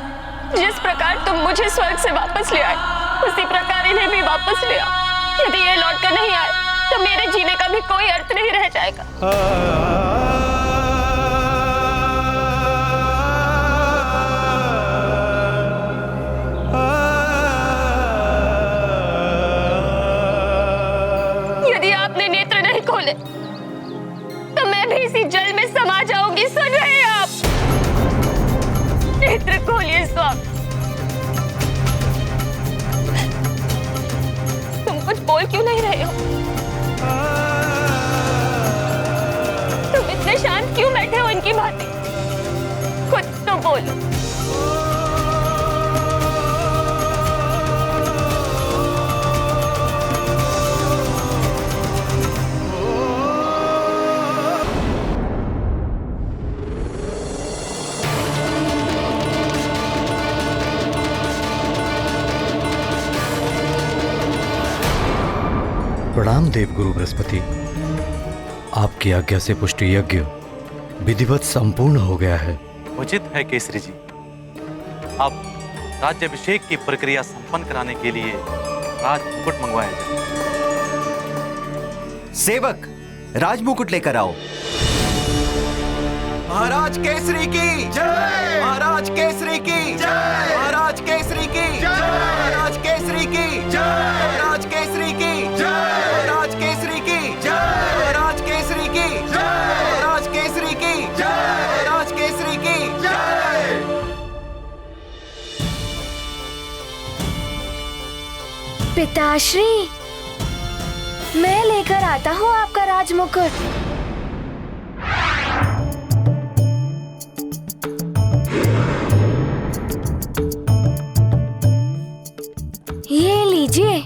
जिस प्रकार तुम मुझे स्वर्ग से वापस ले आए, उसी प्रकार इन्हें भी वापस ले आओ। यदि ये लौट कर नहीं आए तो मेरे जीने का भी कोई अर्थ नहीं रह जाएगा। यदि आपने नेत्र नहीं खोले तो मैं भी इसी जल में समा जाऊंगी। सुन रहे हैं आप? नेत्र खोलिए स्वामी। तुम कुछ बोल क्यों नहीं रहे हो? तुम इतने शांत क्यों बैठे हो इनकी भांति? कुछ तो बोलो। प्रणाम देव गुरु बृहस्पति। आपकी आज्ञा से पुष्टि यज्ञ विधिवत संपूर्ण हो गया है। उचित है केसरी जी। अब राज्याभिषेक की प्रक्रिया संपन्न कराने के लिए राजमुकुट मंगवाया जाए। सेवक, राजमुकुट लेकर आओ। महाराज केसरी की जय। महाराज केसरी की जय। महाराज केसरी की जय। महाराज केसरी की जय। महाराज केसरी की जय। महाराज केसरी की जय। महाराज केसरी की जय। महाराज केसरी की जय। महाराज केसरी की जय। पिताश्री, मैं लेकर आता हूँ आपका राजमुकुट। ये लीजिए।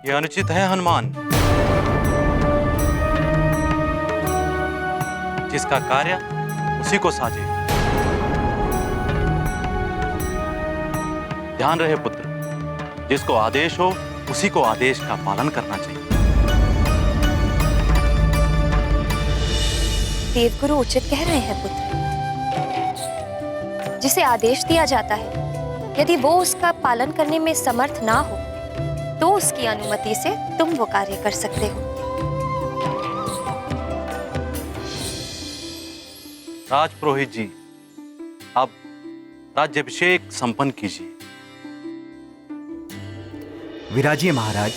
ये अनुचित है हनुमान। जिसका कार्य उसी को साजे। ध्यान रहे पुत्र, जिसको आदेश हो उसी को आदेश का पालन करना चाहिए। देवगुरु उचित कह रहे हैं पुत्र। जिसे आदेश दिया जाता है, यदि वो उसका पालन करने में समर्थ ना हो तो उसकी अनुमति से तुम वो कार्य कर सकते हो। राजपुरोहित जी, अब राज्याभिषेक संपन्न कीजिए। विराजिए महाराज।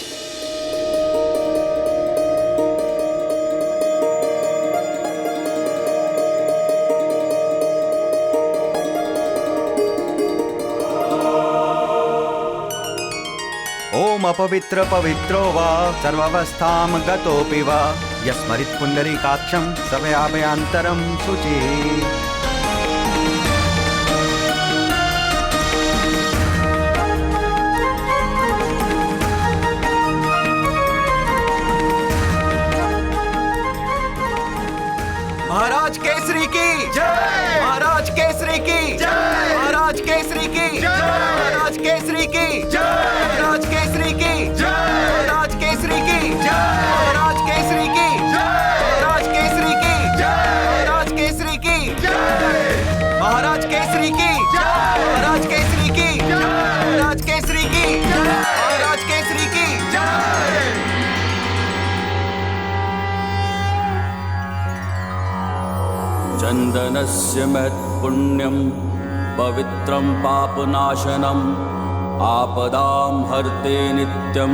ओम अपवित्र पवित्रो वा सर्वावस्थां गतोऽपि वा यस्मरित् पुंडरीकाक्षं सभयाभयांतरं शुचिः। महाराज केसरी की जय। महाराज केसरी की जय। महाराज केसरी की जय। महाराज केसरी की जय। महाराज केसरी की जय। महाराज केसरी की जय। महाराज केसरी की जय। महाराज केसरी की जय। महाराज केसरी की जय। महाराज केसरी की जय। महाराज केसरी की जय। महाराज केसरी की जय। चंदनस्य महत्पुण्यं पवित्रं पापनाशनम् आपदां हर्ते नित्यं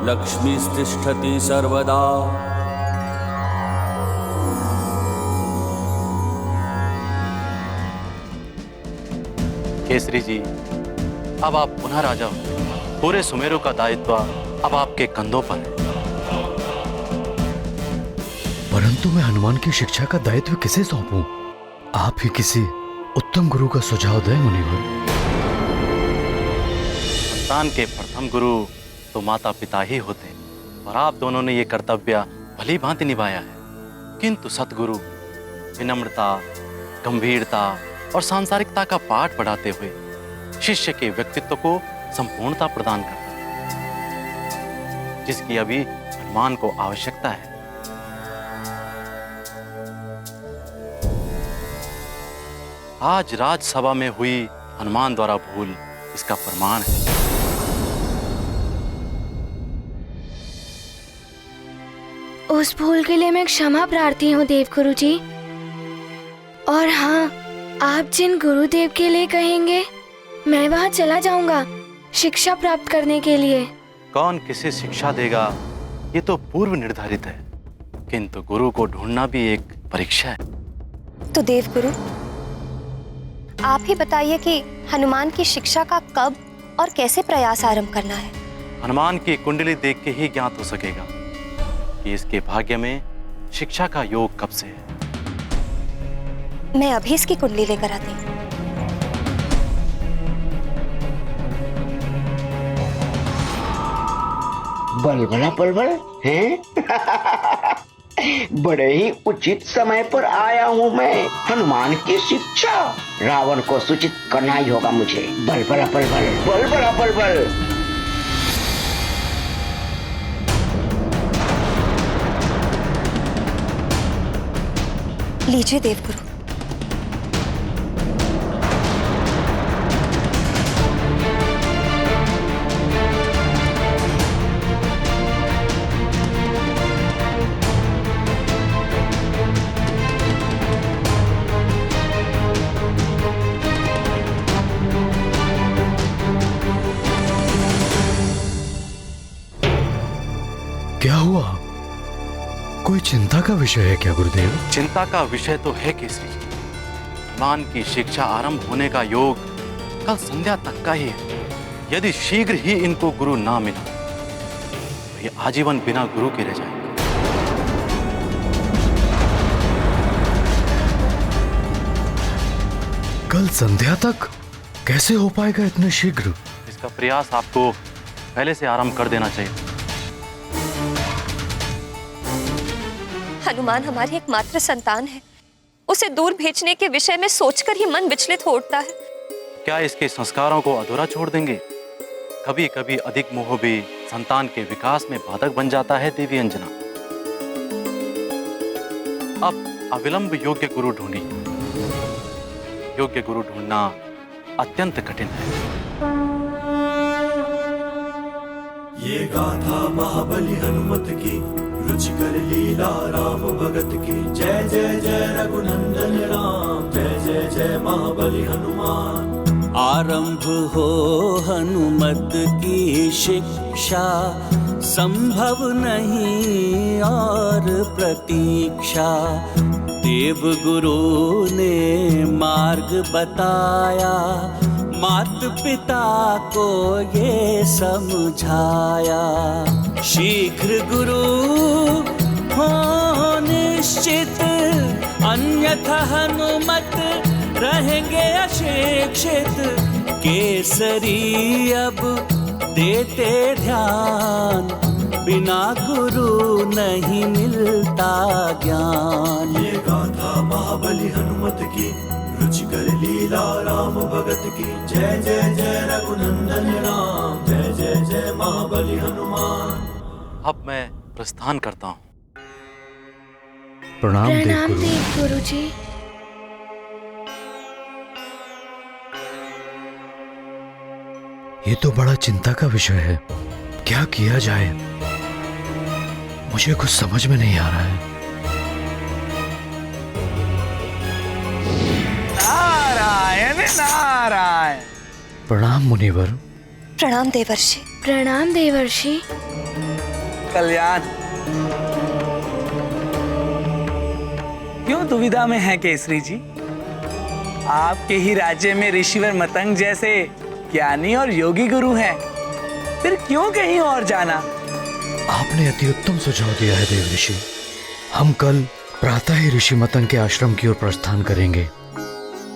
लक्ष्मीस्तिष्ठति सर्वदा। केसरी जी, अब आप पुनः राजा हो। पूरे सुमेरु का दायित्व अब आपके कंधों पर है। परंतु मैं हनुमान की शिक्षा का दायित्व किसे सौंपूं? आप ही किसी उत्तम गुरु का सुझाव दें मुनिवर। संतान के प्रथम गुरु तो माता पिता ही होते हैं और आप दोनों ने ये कर्तव्य भली भांति निभाया है। किंतु सतगुरु विनम्रता, गंभीरता और सांसारिकता का पाठ पढ़ाते हुए शिष्य के व्यक्तित्व को संपूर्णता प्रदान करता है, जिसकी अभी हनुमान को आवश्यकता है। आज राजसभा में हुई हनुमान द्वारा भूल इसका प्रमाण है। उस भूल के लिए मैं क्षमा प्रार्थी हूँ देवगुरु जी। और हाँ, आप जिन गुरुदेव के लिए कहेंगे मैं वहाँ चला जाऊंगा शिक्षा प्राप्त करने के लिए। कौन किसे शिक्षा देगा ये तो पूर्व निर्धारित है, किंतु गुरु को ढूंढना भी एक परीक्षा है। तो देवगुरु, आप ही बताइए कि हनुमान की शिक्षा का कब और कैसे प्रयास आरंभ करना है। हनुमान की कुंडली देख के ही ज्ञात हो सकेगा कि इसके भाग्य में शिक्षा का योग कब से है। मैं अभी इसकी कुंडली लेकर आती हूँ। बलबला पलबल हैं? बड़े ही उचित समय पर आया हूँ मैं। हनुमान की शिक्षा रावण को सूचित करना ही होगा मुझे। बलबला पलबल, बलबला पलबल। लीजिए देवगुरु। क्या हुआ? कोई चिंता का विषय है क्या गुरुदेव? चिंता का विषय तो है केसरी जी। हनुमान की शिक्षा आरंभ होने का योग कल संध्या तक का ही है। यदि शीघ्र ही इनको गुरु ना मिला तो ये आजीवन बिना गुरु के रह जाएंगे। कल संध्या तक कैसे हो पाएगा इतने शीघ्र? इसका प्रयास आपको पहले से आरंभ कर देना चाहिए। हनुमान हमारी एकमात्र संतान है, उसे दूर भेजने के विषय में सोचकर ही मन विचलित हो उठता है। क्या इसके संस्कारों को अधूरा छोड़ देंगे? कभी कभी अधिक मोह भी संतान के विकास में बाधक बन जाता है देवी अंजना। अब अविलंब योग्य गुरु ढूंढिए। योग्य गुरु ढूंढना अत्यंत कठिन है। ये गाथा महाबली हनुमत की, रुचिकर लीला राम भगत की। जय जय जय रघुनंदन राम, जय जय जय महाबली हनुमान। आरंभ हो हनुमत की शिक्षा, संभव नहीं और प्रतीक्षा। देव गुरु ने मार्ग बताया, मात पिता को ये समझाया। शीघ्र गुरु हो निश्चित, अन्यथा हनुमत रहेंगे अशिक्षित। केसरी अब देते ध्यान, बिना गुरु नहीं मिलता ज्ञान। ये गाथा महाबली हनुमत की, रुचिकर लीला राम भगत की। जय जय जय रघुनंदन राम, जय जय जय महाबली हनुमान। अब मैं प्रस्थान करता हूँ। प्रणाम प्रणाम देव देव गुरु जी। ये तो बड़ा चिंता का विषय है। क्या किया जाए, मुझे कुछ समझ में नहीं आ रहा है। नारायण नारायण। प्रणाम मुनिवर। प्रणाम देवर्षि। प्रणाम देवर्षि। कल्याण। क्यों दुविधा में है केसरी जी? आपके ही राज्य में ऋषिवर मतंग जैसे ज्ञानी और योगी गुरु हैं, फिर क्यों कहीं और जाना? आपने अति उत्तम सुझाव दिया है देव ऋषि। हम कल प्रातः ही ऋषि मतंग के आश्रम की ओर प्रस्थान करेंगे,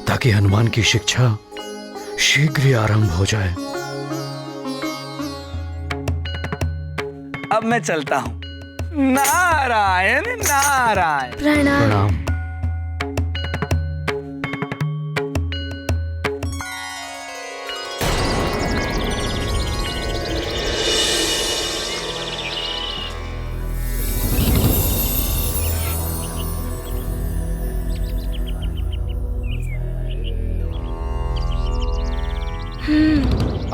ताकि हनुमान की शिक्षा शीघ्र ही आरंभ हो जाए। अब मैं चलता हूँ। नारायण नारायण। प्रणाम।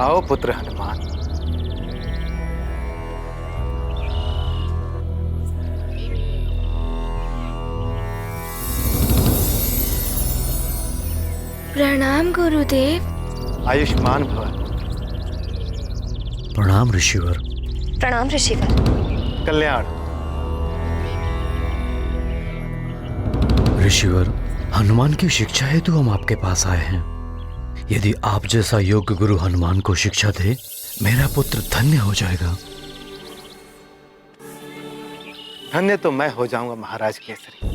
आओ पुत्र हनुमान। प्रणाम गुरुदेव। आयुष्मान भव। प्रणाम ऋषिवर। प्रणाम ऋषिवर। कल्याण। ऋषिवर, हनुमान की शिक्षा हेतु हम आपके पास आए हैं। यदि आप जैसा योग्य गुरु हनुमान को शिक्षा दे, मेरा पुत्र धन्य हो जाएगा। धन्य तो मैं हो जाऊंगा महाराज केसरी,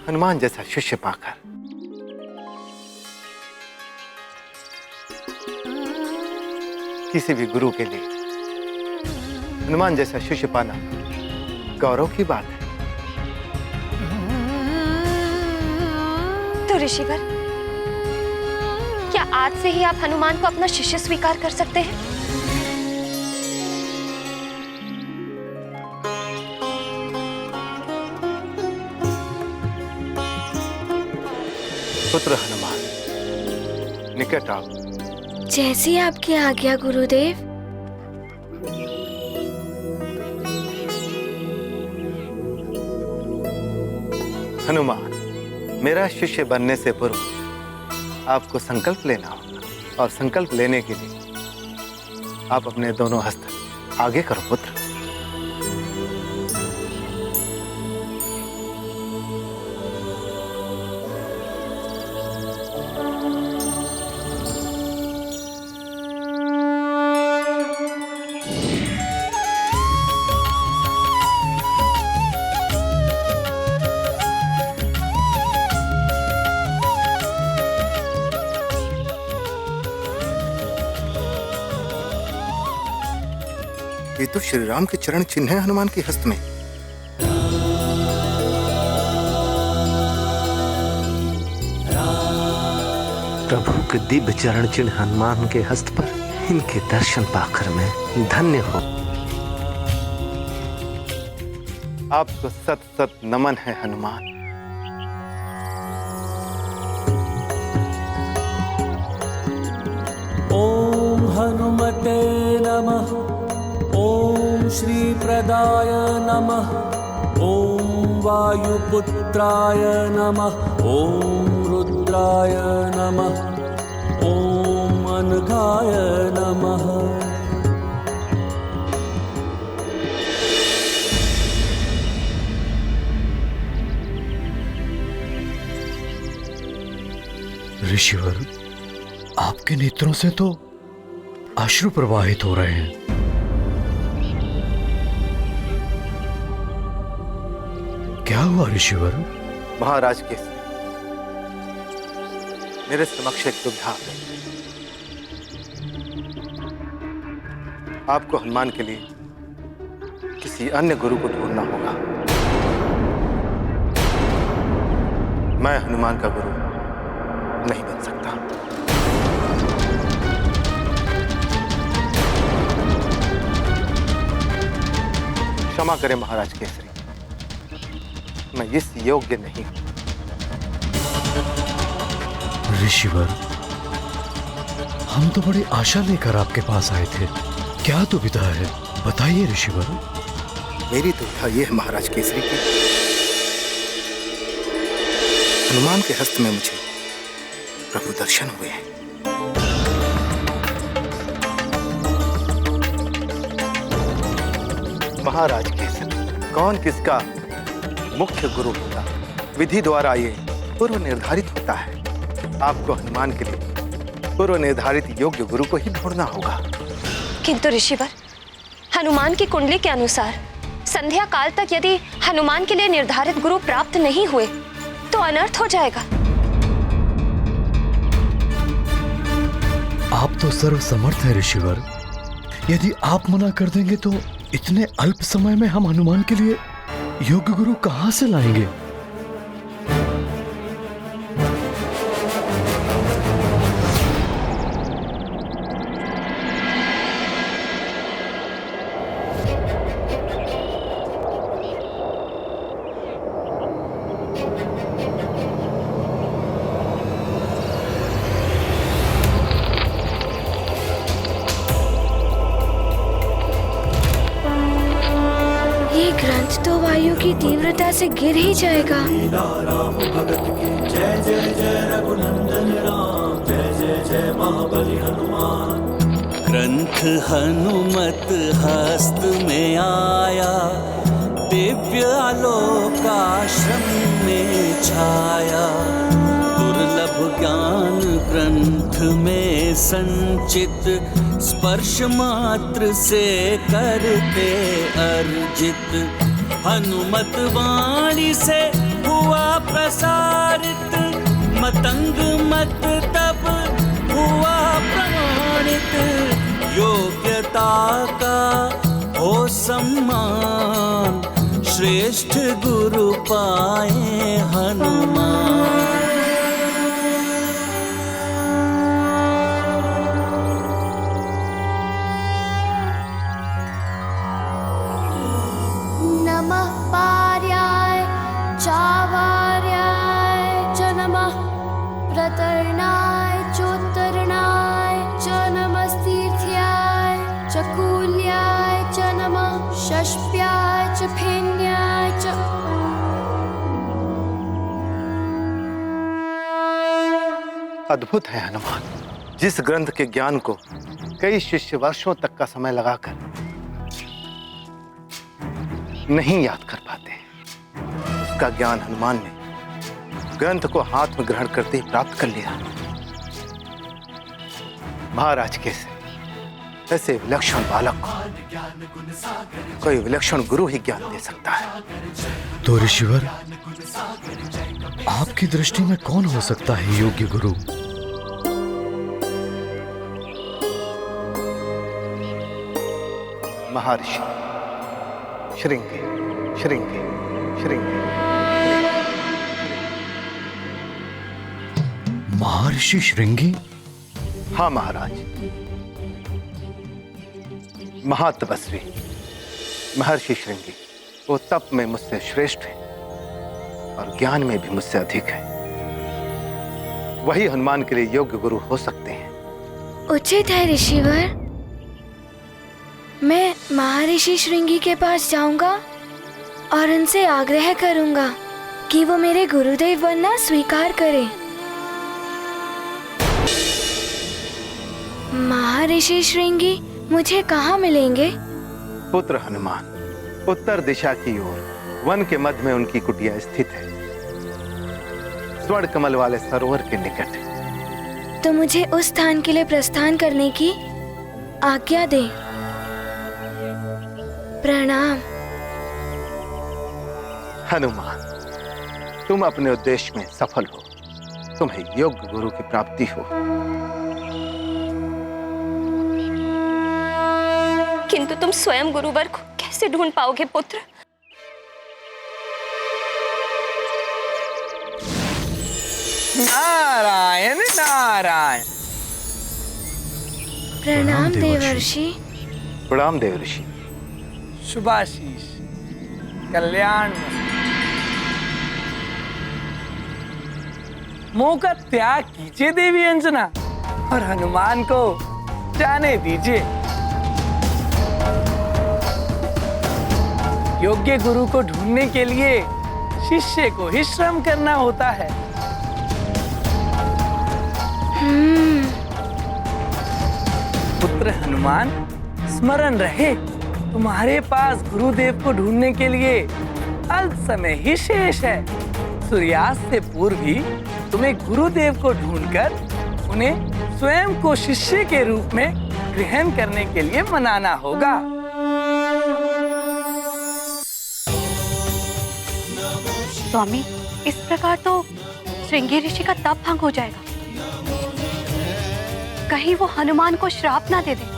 हनुमान जैसा शिष्य पाकर। किसी भी गुरु के लिए हनुमान जैसा शिष्य पाना गौरव की बात है। तो ऋषिवर, क्या आज से ही आप हनुमान को अपना शिष्य स्वीकार कर सकते हैं? पुत्र हनुमान, निकट आओ। जैसी आपकी आज्ञा गुरुदेव। हनुमान, मेरा शिष्य बनने से पूर्व आपको संकल्प लेना होगा, और संकल्प लेने के लिए आप अपने दोनों हस्त आगे करो पुत्र। ये तो श्री राम के चरण चिन्ह है हनुमान के हस्त में। प्रभु के दिव्य चरण चिन्ह हनुमान के हस्त पर, इनके दर्शन पाकर मैं धन्य हो। आपको सत सत नमन है हनुमान। ओम हनुमते नमः। ओम श्री प्रदाय नमः। ओम वायुपुत्राय नमः। ओम रुद्राय नमः। ओम अनघाय नमः। ऋषिवर, आपके नेत्रों से तो अश्रु प्रवाहित हो रहे हैं। क्या हुआ ऋषिवर? महाराज केसरी, मेरे समक्ष एक दुविधा आ गई। आपको हनुमान के लिए किसी अन्य गुरु को ढूंढना होगा। मैं हनुमान का गुरु नहीं बन सकता। क्षमा करें महाराज केसरी, मैं इस योग्य नहीं हूं। ऋषिवर, हम तो बड़ी आशा लेकर आपके पास आए थे। क्या दुविधा है, बताइए ऋषिवर। मेरी दुविधा यह है महाराज केसरी की, हनुमान के हस्त में मुझे प्रभु दर्शन हुए हैं। महाराज केसरी, कौन किसका मुख्य गुरु होगा, विधि द्वारा ये पूर्व निर्धारित होता है। आपको हनुमान के लिए पूर्व निर्धारित योग्य गुरु को ही ढूंढना होगा। किंतु ऋषिवर, हनुमान की कुंडली के अनुसार संध्या काल तक यदि हनुमान के लिए निर्धारित गुरु प्राप्त नहीं हुए तो अनर्थ हो जाएगा। आप तो सर्वसमर्थ हैं ऋषिवर। यदि आप मना कर देंगे तो इतने अल्प समय में हम हनुमान के लिए योग्य गुरु कहां से लाएंगे? तो वायु की तीव्रता से गिर ही जाएगा। राम भगत की जय जय जय रघुनंदन राम, जय जय जय महाबली हनुमान। ग्रंथ हनुमत हस्त में आया, दिव्य आलोक आश्रम में छाया। दुर्लभ ज्ञान ग्रंथ में संचित, स्पर्श मात्र से करते अर्जित। हनुमत वाणी से हुआ प्रसारित, मतंग मत तब हुआ प्रमाणित। योग्यता का हो सम्मान, श्रेष्ठ गुरु पाए हनुमान। प्रतरणाय चोत्तरणाय च नमस्तीर्थ्याय च कूल्याय च नमः, षष्प्याय च फेन्याय च। अद्भुत है हनुमान, जिस ग्रंथ के ज्ञान को कई शिष्य वर्षों तक का समय लगाकर नहीं याद कर पाते, उसका ज्ञान हनुमान ने ग्रंथ को हाथ में ग्रहण करते ही प्राप्त कर लिया। महाराज कैसे ऐसे विलक्षण बालक को कोई विलक्षण गुरु ही ज्ञान दे सकता है। तो ऋषिवर, आपकी दृष्टि में कौन हो सकता है योग्य गुरु? महर्षि श्रृंगी श्रृंगी श्रृंगी। महर्षि श्रृंगी? हाँ महाराज, महातपस्वी महर्षि श्रृंगी। वो तप में मुझसे श्रेष्ठ है और ज्ञान में भी मुझसे अधिक है। वही हनुमान के लिए योग्य गुरु हो सकते हैं। उचित है ऋषिवर। मैं महर्षि श्रृंगी के पास जाऊंगा और उनसे आग्रह करूंगा कि वो मेरे गुरुदेव बनना स्वीकार करें। महर्षि श्रृंगी मुझे कहाँ मिलेंगे? पुत्र हनुमान, उत्तर दिशा की ओर वन के मध्य में उनकी कुटिया स्थित है। स्वर्ण कमल वाले सरोवर के निकट। तो मुझे उस स्थान के लिए प्रस्थान करने की आज्ञा दे। प्रणाम। हनुमान, तुम अपने उद्देश्य में सफल हो। तुम्हें योग्य गुरु की प्राप्ति हो। किंतु तुम स्वयं गुरुवर को कैसे ढूंढ पाओगे पुत्र? नारायण नारायण। प्रणाम देवर्षि। प्रणाम देवर्षि। शुभाशीष, कल्याण। मुंह का त्याग कीजिए देवी अंजना और हनुमान को जाने दीजिए। योग्य गुरु को ढूंढने के लिए शिष्य को ही श्रम करना होता है। पुत्र हनुमान, स्मरण रहे, तुम्हारे पास गुरुदेव को ढूंढने के लिए अल्प समय ही शेष है। सूर्यास्त से पूर्व ही तुम्हें गुरुदेव को ढूंढकर उन्हें स्वयं को शिष्य के रूप में ग्रहण करने के लिए मनाना होगा। स्वामी, इस प्रकार तो श्रृंगी ऋषि का तप भंग हो जाएगा। कहीं वो हनुमान को श्राप ना दे दे।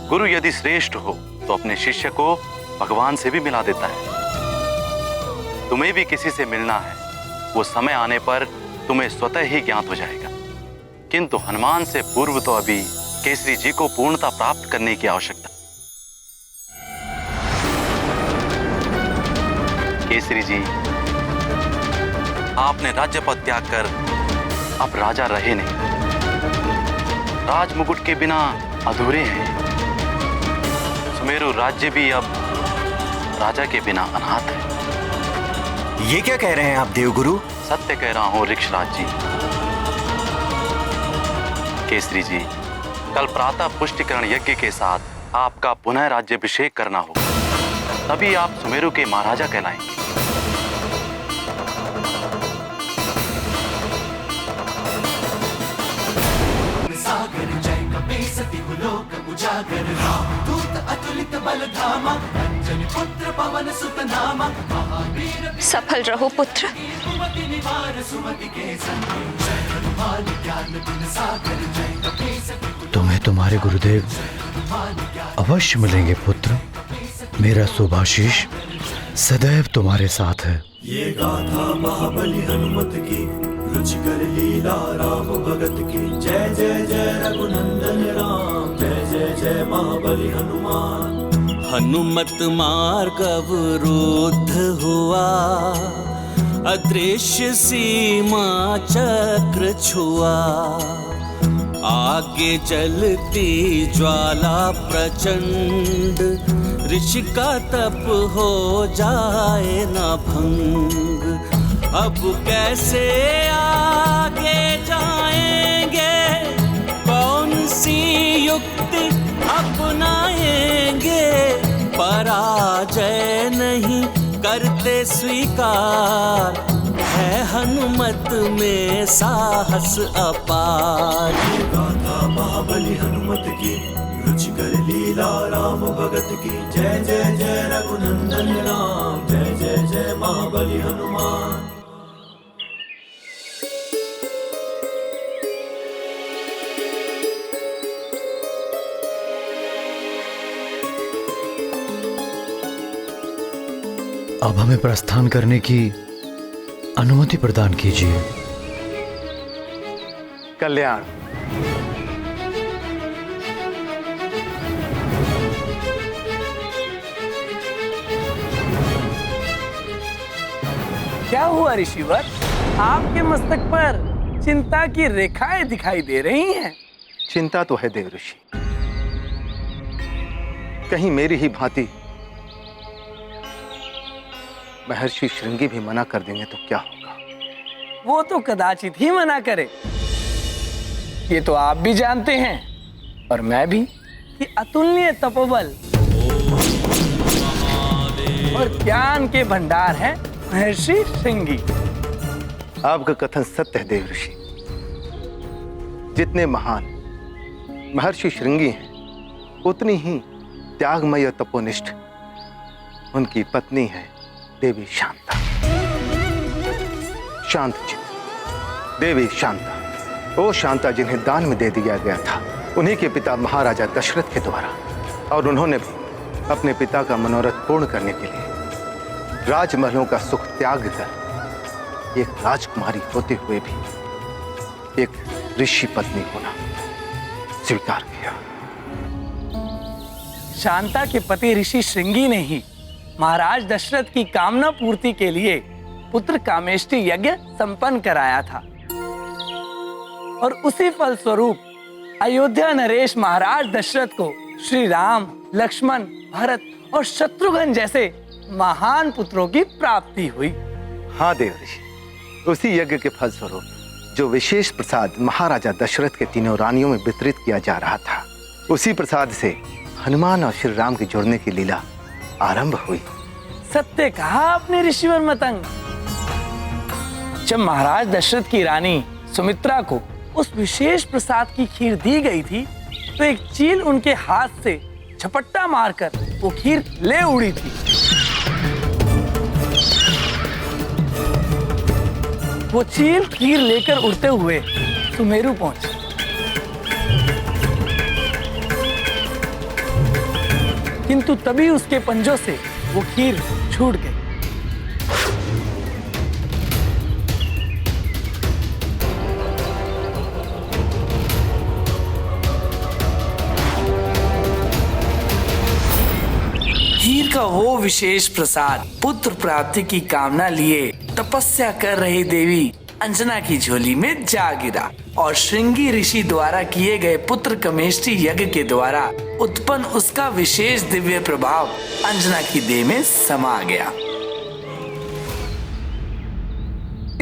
गुरु यदि श्रेष्ठ हो तो अपने शिष्य को भगवान से भी मिला देता है। तुम्हें भी किसी से मिलना है, वो समय आने पर तुम्हें स्वतः ही ज्ञात हो जाएगा। किंतु हनुमान से पूर्व तो अभी केसरी जी को पूर्णता प्राप्त करने की आवश्यकता। केसरी जी, आपने राज्य पद त्याग कर अब राजा रहे नहीं। राज मुकुट के बिना अधूरे हैं। सुमेरु राज्य भी अब राजा के बिना अनाथ है। ये क्या कह रहे हैं आप देवगुरु? सत्य कह रहा हूं ऋक्षराज जी। केसरी जी, कल प्रातः पुष्टिकरण यज्ञ के साथ आपका पुनः राज्याभिषेक करना होगा, तभी आप सुमेरु के महाराजा कहलाएंगे। सफल रहो पुत्र। तुम्हें तुम्हारे गुरुदेव अवश्य मिलेंगे पुत्र। मेरा शुभाशीष सदैव तुम्हारे साथ है। ये गाथा महाबली हनुमत की, रुचिकर लीला राम भगत की। जय जय जय रघुनंदन राम, जय जय जय महाबली हनुमान। हनुमत मार्ग अवरुद्ध हुआ, अदृश्य सीमा चक्र छुआ। आगे जलती ज्वाला प्रचंड, ऋषि का तप हो जाए न भंग। अब कैसे आगे जाएंगे, कौन सी युक्ति अपनाएंगे। पराजय नहीं करते स्वीकार, है हनुमत में साहस अपार। गाथा महाबली हनुमत की, रुचिकर लीला राम भगत की। जय जय जय रघुनंदन राम, जय जय जय महाबली हनुमान। अब हमें प्रस्थान करने की अनुमति प्रदान कीजिए। कल्याण। क्या हुआ ऋषिवर? आपके मस्तक पर चिंता की रेखाएं दिखाई दे रही हैं। चिंता तो है देव ऋषि, कहीं मेरी ही भांति महर्षि श्रृंगी भी मना कर देंगे तो क्या होगा? वो तो कदाचित ही मना करे। ये तो आप भी जानते हैं और मैं भी कि अतुलनीय तपोबल और ज्ञान के भंडार है महर्षि श्रृंगी। आपका कथन सत्य है देव ऋषि। जितने महान महर्षि श्रृंगी हैं, उतनी ही त्यागमय और तपोनिष्ठ उनकी पत्नी है देवी शांता। शांत चित्त देवी शांता, वो शांता जिन्हें दान में दे दिया गया था उन्हीं के पिता महाराजा दशरथ के द्वारा, और उन्होंने भी अपने पिता का मनोरथ पूर्ण करने के लिए राजमहलों का सुख त्याग कर एक राजकुमारी होते हुए भी एक ऋषि पत्नी होना स्वीकार किया। शांता के पति ऋषि श्रृंगी ने ही महाराज दशरथ की कामना पूर्ति के लिए पुत्र कामेष्टि यज्ञ संपन्न कराया था, और उसी फल स्वरूप अयोध्या नरेश महाराज दशरथ को श्री राम, लक्ष्मण, भरत और शत्रुघ्न जैसे महान पुत्रों की प्राप्ति हुई। हाँ देव ऋषि, उसी यज्ञ के फल स्वरूप जो विशेष प्रसाद महाराजा दशरथ के तीनों रानियों में वितरित किया जा रहा था, उसी प्रसाद से हनुमान और श्री राम के जुड़ने की लीला आरंभ हुई। सत्य कहा आपने ऋषिवर मतंग। जब महाराज दशरथ की रानी सुमित्रा को उस विशेष प्रसाद की खीर दी गई थी, तो एक चील उनके हाथ से झपट्टा मारकर वो खीर ले उड़ी थी। वो चील खीर लेकर उड़ते हुए सुमेरु पहुंची। किंतु तभी उसके पंजों से वो खीर छूट गई। खीर का वो विशेष प्रसाद पुत्र प्राप्ति की कामना लिए तपस्या कर रही देवी अंजना की झोली में जा गिरा, और श्रृंगी ऋषि द्वारा किए गए पुत्र कमेष्टि यज्ञ के द्वारा उत्पन्न उसका विशेष दिव्य प्रभाव अंजना की देह में समा गया।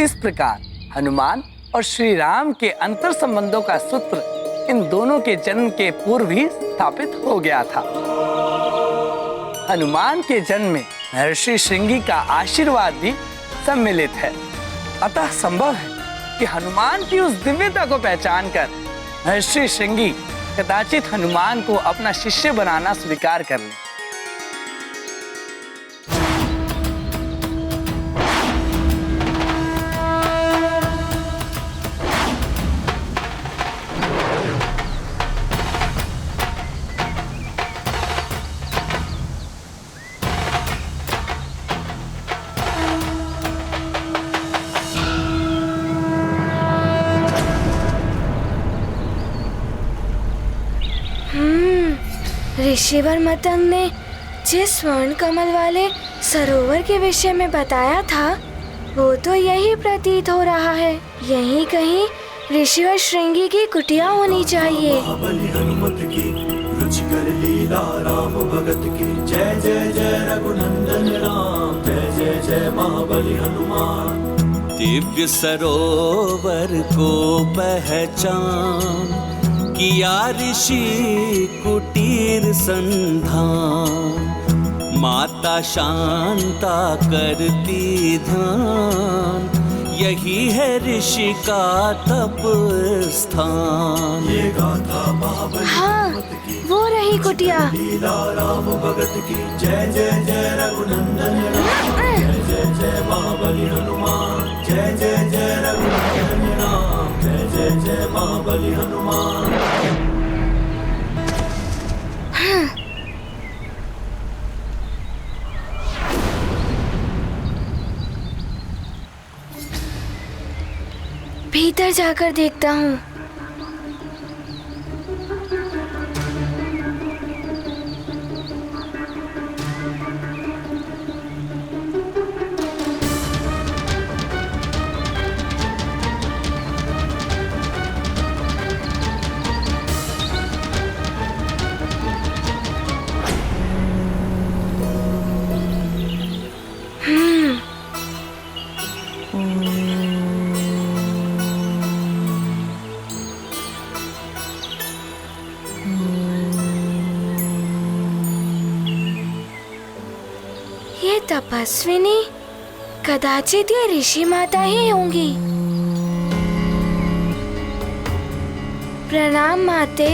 इस प्रकार हनुमान और श्री राम के अंतर संबंधों का सूत्र इन दोनों के जन्म के पूर्व ही स्थापित हो गया था। हनुमान के जन्म में महर्षि श्रृंगी का आशीर्वाद भी सम्मिलित है, अतः संभव है कि हनुमान की उस दिव्यता को पहचान कर महर्षि श्रृंगी कदाचित हनुमान को अपना शिष्य बनाना स्वीकार कर ले। ऋषिवर मतंग ने जिस स्वर्ण कमल वाले सरोवर के विषय में बताया था, वो तो यही प्रतीत हो रहा है। यहीं कहीं ऋषिवर श्रृंगी की कुटिया होनी चाहिए। महाबली हनुमत की रुचिकर लीला राम भगत की। जय जय जय रघुनंदन राम, जय जय जय महाबली हनुमान। दिव्य सरोवर को पहचान किया ऋषि कुटीर संधान। माता शांता करती ध्यान, यही है ऋषि का तप स्थान। ये गाथा महाबली हाँ, वो रही कुटिया। लीला राम भगत की। जय जय जय रघुनंदन राम, जय जय जय महाबली हनुमान। जय जय जय रघुनंदन राम, जय जय जय महाबली हनुमान। भीतर जाकर देखता हूँ। ये तपस्विनी कदाचित ये ऋषि माता ही होंगी। प्रणाम माते।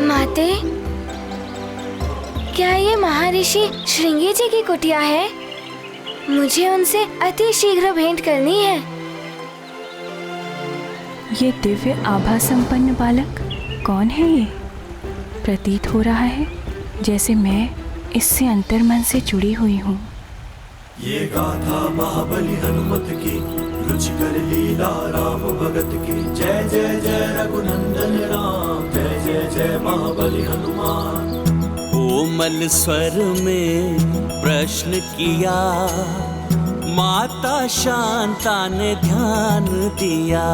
माते, क्या ये महर्षि श्रृंगी जी की कुटिया है? मुझे उनसे अति शीघ्र भेंट करनी है। ये दिव्य आभा संपन्न बालक कौन है? ये प्रतीत हो रहा है जैसे मैं इससे अंतर्मन से जुड़ी हुई हूँ। ये गाथा महाबली हनुमत की, रुचिकर लीला राम भगत की। जय जय जय रघुनंदन राम, जय जय जय महाबली हनुमान। कोमल स्वर में प्रश्न किया, माता शांता ने ध्यान दिया।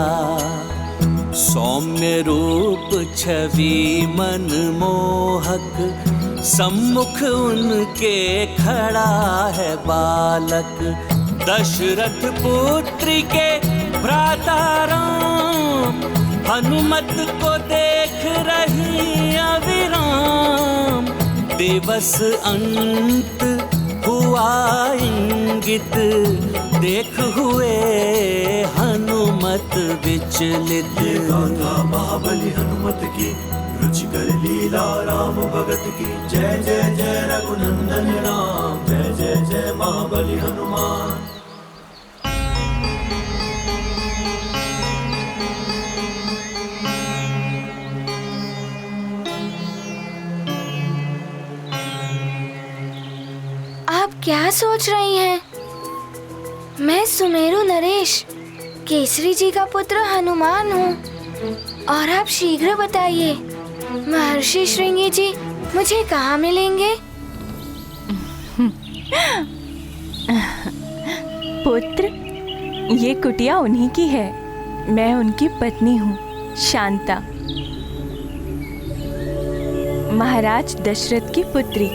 सौम्य रूप छवि मनमोहक, सम्मुख उनके खड़ा है बालक। दशरथ पुत्री के भ्राता राम, हनुमत को देख रही अविराम। दिवस अंत हुआ इंगित, देख हुए हनुमत विचलित। ये गाथा महाबली हनुमत की, रुचिकर लीला राम भगत की। जय जय जय रघुनंदन राम, जय जय जय महाबली हनुमान। आप क्या सोच रही हैं? मैं सुमेरु नरेश, केसरी जी का पुत्र हनुमान हूँ। और आप शीघ्र बताइए, महर्षि श्रृंगी जी मुझे कहाँ मिलेंगे? पुत्र, ये कुटिया उन्हीं की है। मैं उनकी पत्नी हूँ, शांता, महाराज दशरथ की पुत्री।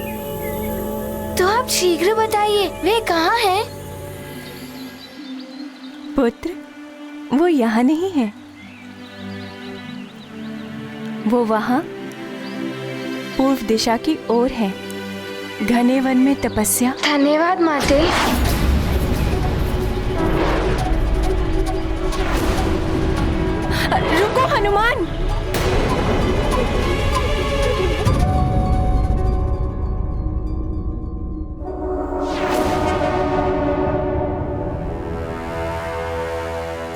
तो आप शीघ्र बताइए, वे कहाँ हैं? पुत्र, वो यहाँ नहीं है, वो वहाँ पूर्व दिशा की ओर है, घने वन में तपस्या। धन्यवाद माते। रुको हनुमान।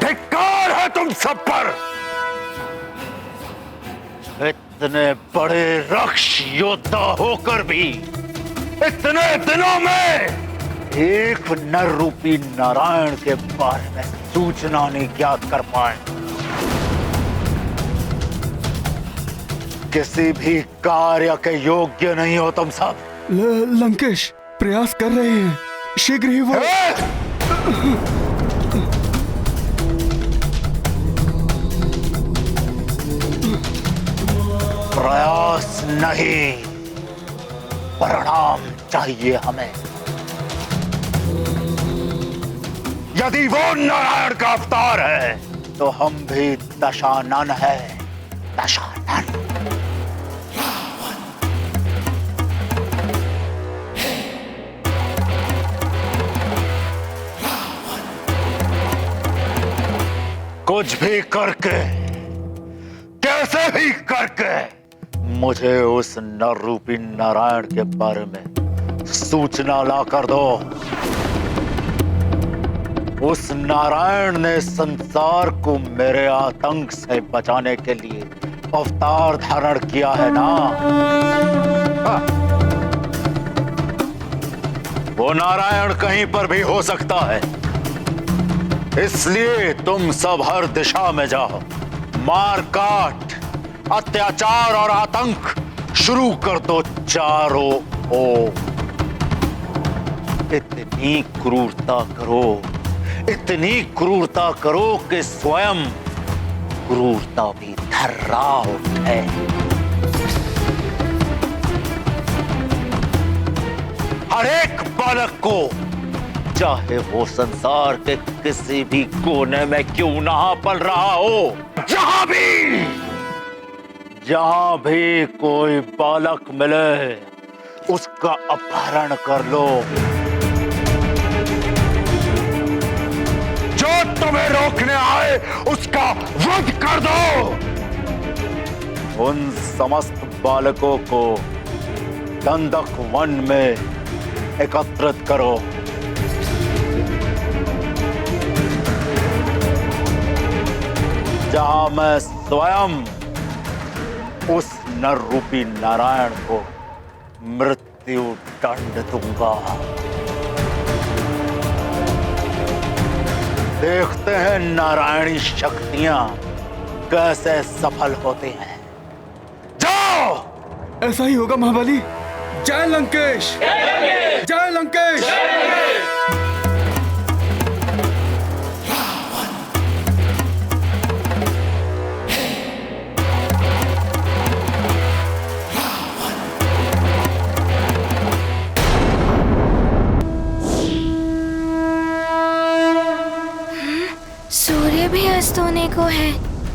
धिक्कार है तुम सब पर। इतने बड़े रक्ष योद्धा होकर भी इतने दिनों में एक नर रूपी नारायण के बारे में सूचना नहीं ज्ञात कर पाए। किसी भी कार्य के योग्य नहीं हो तुम सब। लंकेश प्रयास कर रहे हैं, शीघ्र ही वो। प्रयास नहीं, परिणाम चाहिए हमें। यदि वो नारायण का अवतार है तो हम भी दशानन है, दशानन। कुछ भी करके, कैसे भी करके मुझे उस नर रूपी नारायण के बारे में सूचना ला कर दो। उस नारायण ने संसार को मेरे आतंक से बचाने के लिए अवतार धारण किया है ना, वो नारायण कहीं पर भी हो सकता है। इसलिए तुम सब हर दिशा में जाओ, मार काट, अत्याचार और आतंक शुरू कर दो चारों ओर। इतनी क्रूरता करो, इतनी क्रूरता करो कि स्वयं क्रूरता भी थर्रा उठे। हर एक बालक को, चाहे वो संसार के किसी भी कोने में क्यों ना पल रहा हो, जहां भी कोई बालक मिले उसका अपहरण कर लो। जो तुम्हें रोकने आए उसका वध कर दो। उन समस्त बालकों को दंडक वन में एकत्रित करो। जहां मैं स्वयं उस नर रूपी नारायण को मृत्यु दंड दूंगा। देखते हैं नारायणी शक्तियां कैसे सफल होती हैं। जाओ! ऐसा ही होगा महाबली। जय लंकेश! जय लंकेश! सूर्य भी अस्त होने को है,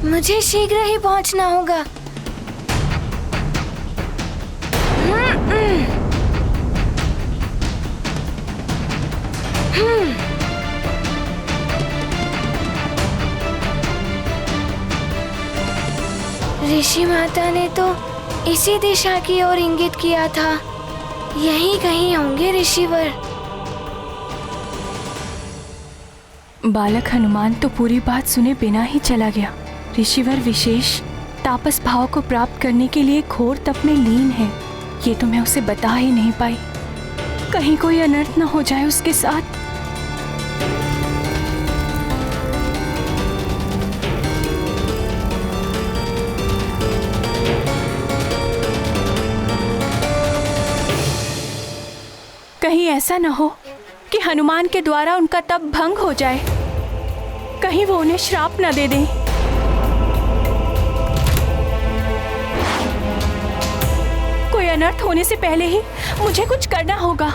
मुझे शीघ्र ही पहुंचना होगा। ऋषि माता ने तो इसी दिशा की ओर इंगित किया था। यहीं कहीं होंगे ऋषिवर। बालक हनुमान तो पूरी बात सुने बिना ही चला गया। ऋषिवर विशेष तापस भाव को प्राप्त करने के लिए घोर तप में लीन है। ये तो मैं उसे बता ही नहीं पाई, कहीं कोई अनर्थ न हो जाए उसके साथ। कहीं ऐसा न हो कि हनुमान के द्वारा उनका तप भंग हो जाए, कहीं वो उन्हें श्राप न दे दें। कोई अनर्थ होने से पहले ही मुझे कुछ करना होगा।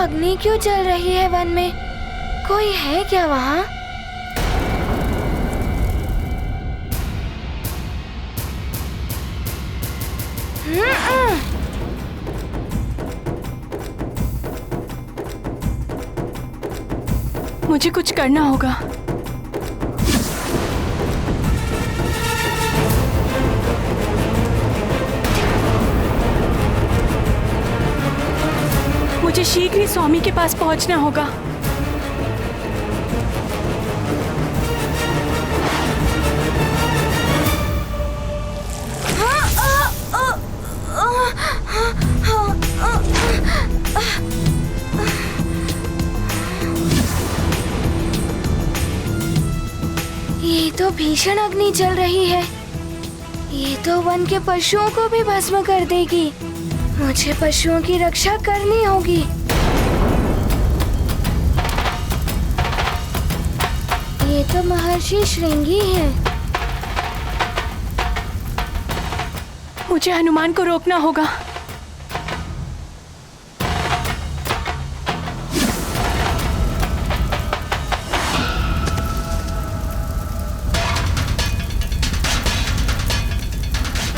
अग्नि क्यों चल रही है वन में? कोई है क्या वहाँ? मुझे कुछ करना होगा। मुझे शीघ्र ही स्वामी के पास पहुंचना होगा। ये तो भीषण अग्नि चल रही है। ये तो वन के पशुओं को भी भस्म कर देगी। मुझे पशुओं की रक्षा करनी होगी। ये तो महर्षि श्रृंगी हैं। मुझे हनुमान को रोकना होगा।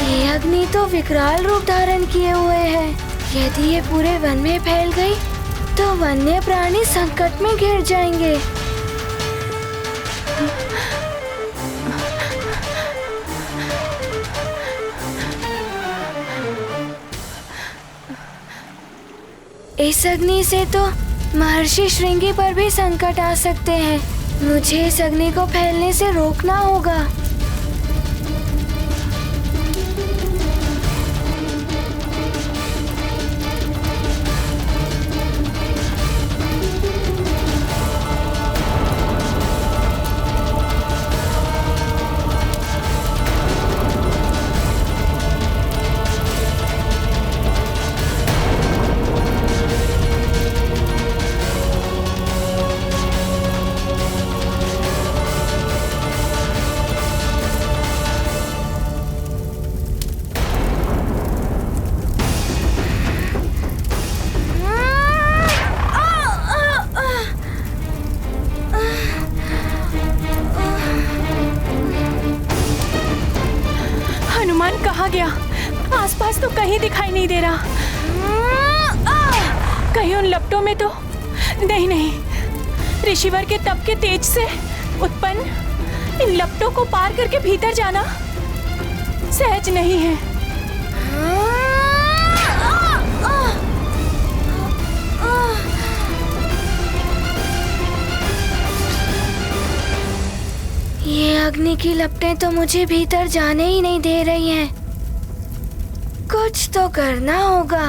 ये अग्नि तो विकराल रूप धारण किए हुए है। यदि ये पूरे वन में फैल गई तो वन्य प्राणी संकट में घिर जाएंगे। इस अग्नि से तो महर्षि श्रृंगी पर भी संकट आ सकते हैं। मुझे इस अग्नि को फैलने से रोकना होगा। कहाँ गया? आसपास तो कहीं दिखाई नहीं दे रहा। कहीं उन लपटों में तो नहीं। ऋषिवर के तप के तेज से उत्पन्न इन लपटों को पार करके भीतर जाना सहज नहीं है। ये अग्नि की लपटें तो मुझे भीतर जाने ही नहीं दे रही हैं। कुछ तो करना होगा।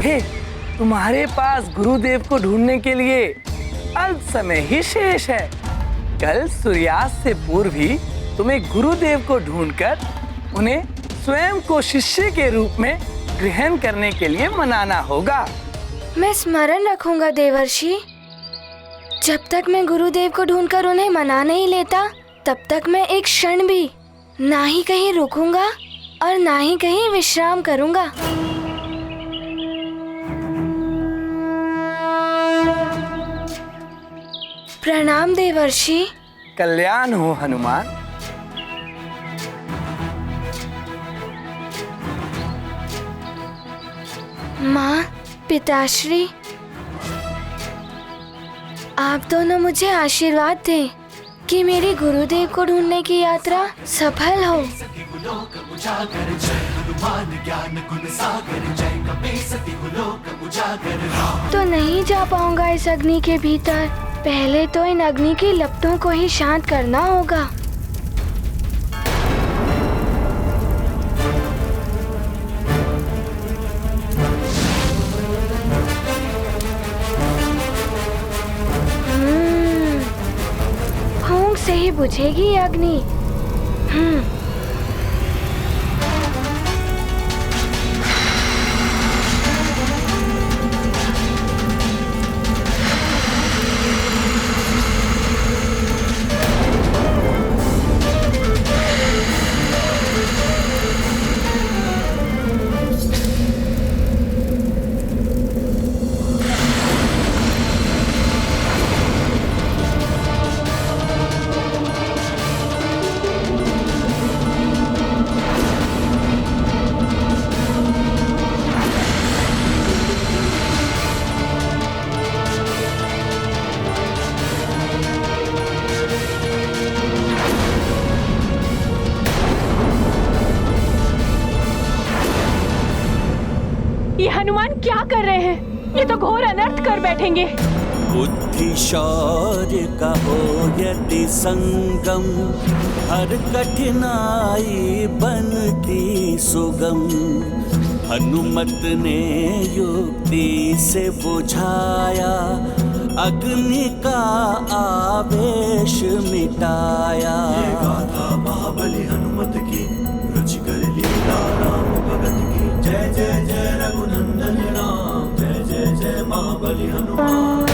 हे, तुम्हारे पास गुरुदेव को ढूंढने के लिए अल्प समय ही शेष है। कल सूर्यास्त से पूर्व ही तुम्हें गुरुदेव को ढूंढकर उन्हें स्वयं को शिष्य के रूप में ग्रहण करने के लिए मनाना होगा। मैं स्मरण रखूंगा देवर्षि। जब तक मैं गुरुदेव को ढूंढकर उन्हें मना नहीं लेता, तब तक मैं एक क्षण भी ना ही कहीं रुकूंगा और ना ही कहीं विश्राम करूंगा। प्रणाम देवर्षि। कल्याण हो हनुमान। माँ, पिताश्री, आप दोनों मुझे आशीर्वाद दें कि मेरी गुरुदेव को ढूंढने की यात्रा सफल हो। तो नहीं जा पाऊंगा इस अग्नि के भीतर। पहले तो इन अग्नि की लपटों को ही शांत करना होगा। फूंक से ही बुझेगी अग्नि। ये हनुमान क्या कर रहे हैं? ये तो घोर अनर्थ कर बैठेंगे। बुद्धि शौर्य का हो यदि संगम, हर कठिनाई बनती सुगम। हनुमत ने युक्ति से बुझाया, अग्नि का आवेश मिटाया। ये गाथा महाबली हनुमत की, रुचिकर लीला राम भगत की। जय जय जय रघुनाथ। हनुमान।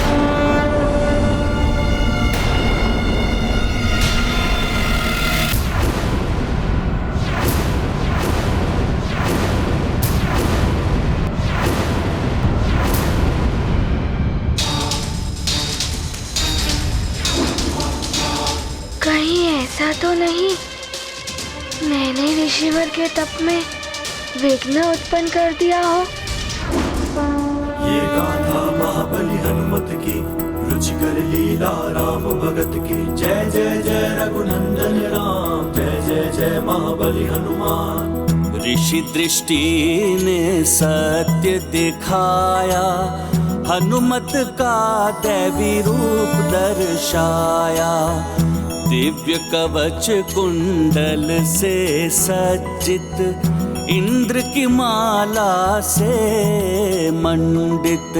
कहीं ऐसा तो नहीं मैंने ऋषिवर के तप में विघ्न उत्पन्न कर दिया हो। ये गाथा महाबली हनुमत की, रुचिकर लीला राम भगत की। जय जय जय रघुनंदन राम, जय जय जय महाबली हनुमान। ऋषि दृष्टि ने सत्य दिखाया, हनुमत का दैवी रूप दर्शाया। दिव्य कवच कुंडल से सज्जित, इंद्र की माला से मंडित।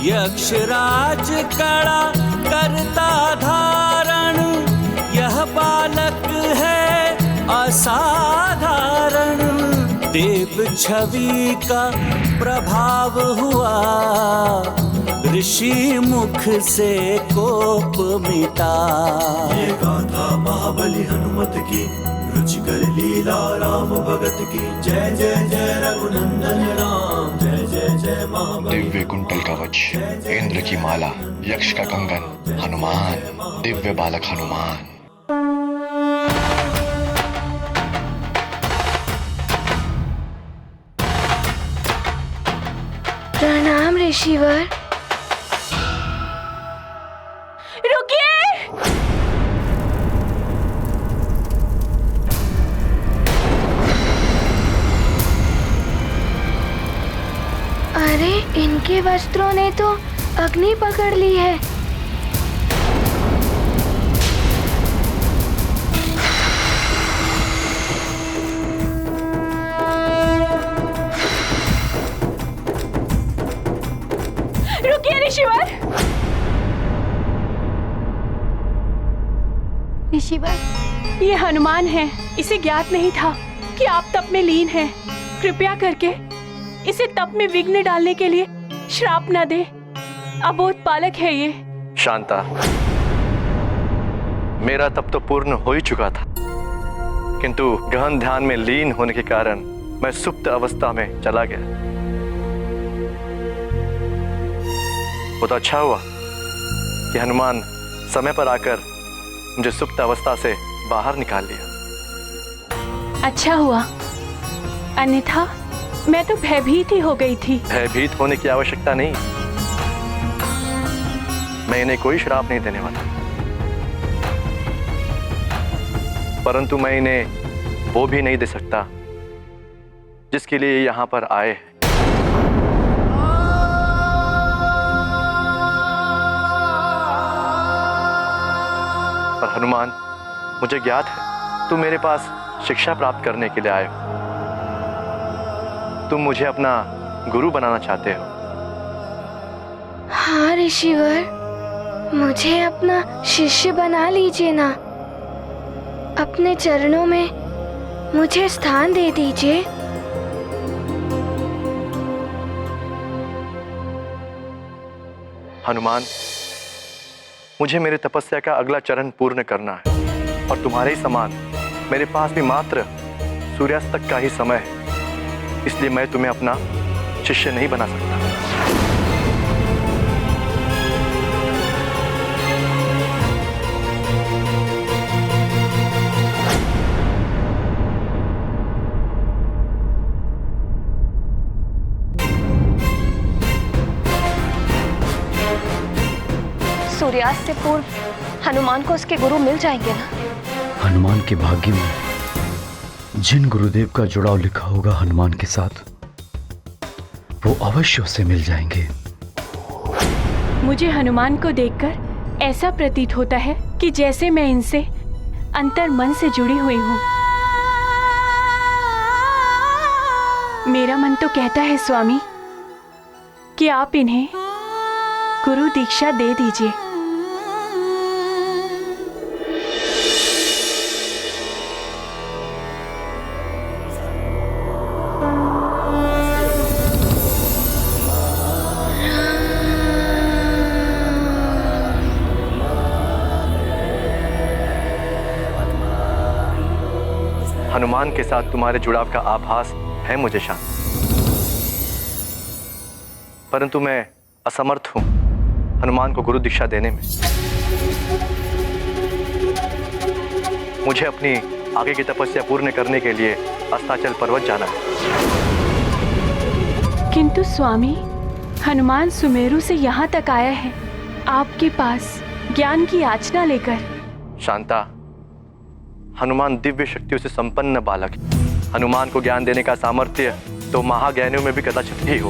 यक्षराज कड़ा करता धारण, यह बालक है असाधारण। देव छवि का प्रभाव हुआ, ऋषि मुख से कोप मिटा। ये गाथा महाबली हनुमत की, रुचिकर लीला राम भगत की। जय जय जय रघुनंदन राम, जय जय जय महाबली। दिव्य कुंडल कवच, इंद्र की माला, यक्ष का कंगन, हनुमान, दिव्य बालक हनुमान। प्रणाम ऋषिवर। अरे इनके वस्त्रों ने तो अग्नि पकड़ ली है। रुकिए ऋषिवर। ऋषिवर, ये हनुमान है। इसे ज्ञात नहीं था कि आप तप में लीन हैं। कृपया करके इसे तप में विघ्न डालने के लिए श्राप न दे। अबोध बालक है ये। शांता, मेरा तप तो पूर्ण हो ही चुका था, किंतु गहन ध्यान में लीन होने के कारण मैं सुप्त अवस्था में चला गया। वो तो अच्छा हुआ कि हनुमान समय पर आकर मुझे सुप्त अवस्था से बाहर निकाल लिया। अच्छा हुआ, अन्यथा मैं तो भयभीत ही हो गई थी। भयभीत होने की आवश्यकता नहीं, मैं इन्हें कोई श्राप नहीं देने वाला, परंतु मैं इन्हें वो भी नहीं दे सकता जिसके लिए यहाँ पर आए हैं। पर हनुमान, मुझे ज्ञात है तुम मेरे पास शिक्षा प्राप्त करने के लिए आए हो। तुम मुझे अपना गुरु बनाना चाहते हो। हाँ ऋषिवर, मुझे अपना शिष्य बना लीजिए ना। अपने चरणों में मुझे स्थान दे दीजिए। हनुमान, मुझे मेरे तपस्या का अगला चरण पूर्ण करना है, और तुम्हारे ही समान मेरे पास भी मात्र सूर्यास्त तक का ही समय है, इसलिए मैं तुम्हें अपना शिष्य नहीं बना सकता। सूर्यास्त से पूर्व हनुमान को उसके गुरु मिल जाएंगे ना? हनुमान के भाग्य में जिन गुरुदेव का जुड़ाव लिखा होगा हनुमान के साथ, वो अवश्य उसे मिल जाएंगे। मुझे हनुमान को देखकर ऐसा प्रतीत होता है कि जैसे मैं इनसे अंतर मन से जुड़ी हुई हूँ। मेरा मन तो कहता है स्वामी कि आप इन्हें गुरु दीक्षा दे दीजिए। हनुमान के साथ तुम्हारे जुड़ाव का आभास है मुझे शांता, परंतु मैं असमर्थ हूं हनुमान को गुरु दीक्षा देने में। मुझे अपनी आगे की तपस्या पूर्ण करने के लिए अस्ताचल पर्वत जाना है। किंतु स्वामी, हनुमान सुमेरु से यहाँ तक आया है आपके पास ज्ञान की याचना लेकर। शांता, हनुमान दिव्य शक्तियों से संपन्न बालक है। हनुमान को ज्ञान देने का सामर्थ्य तो महाज्ञानियों में भी कदाचित ही हो।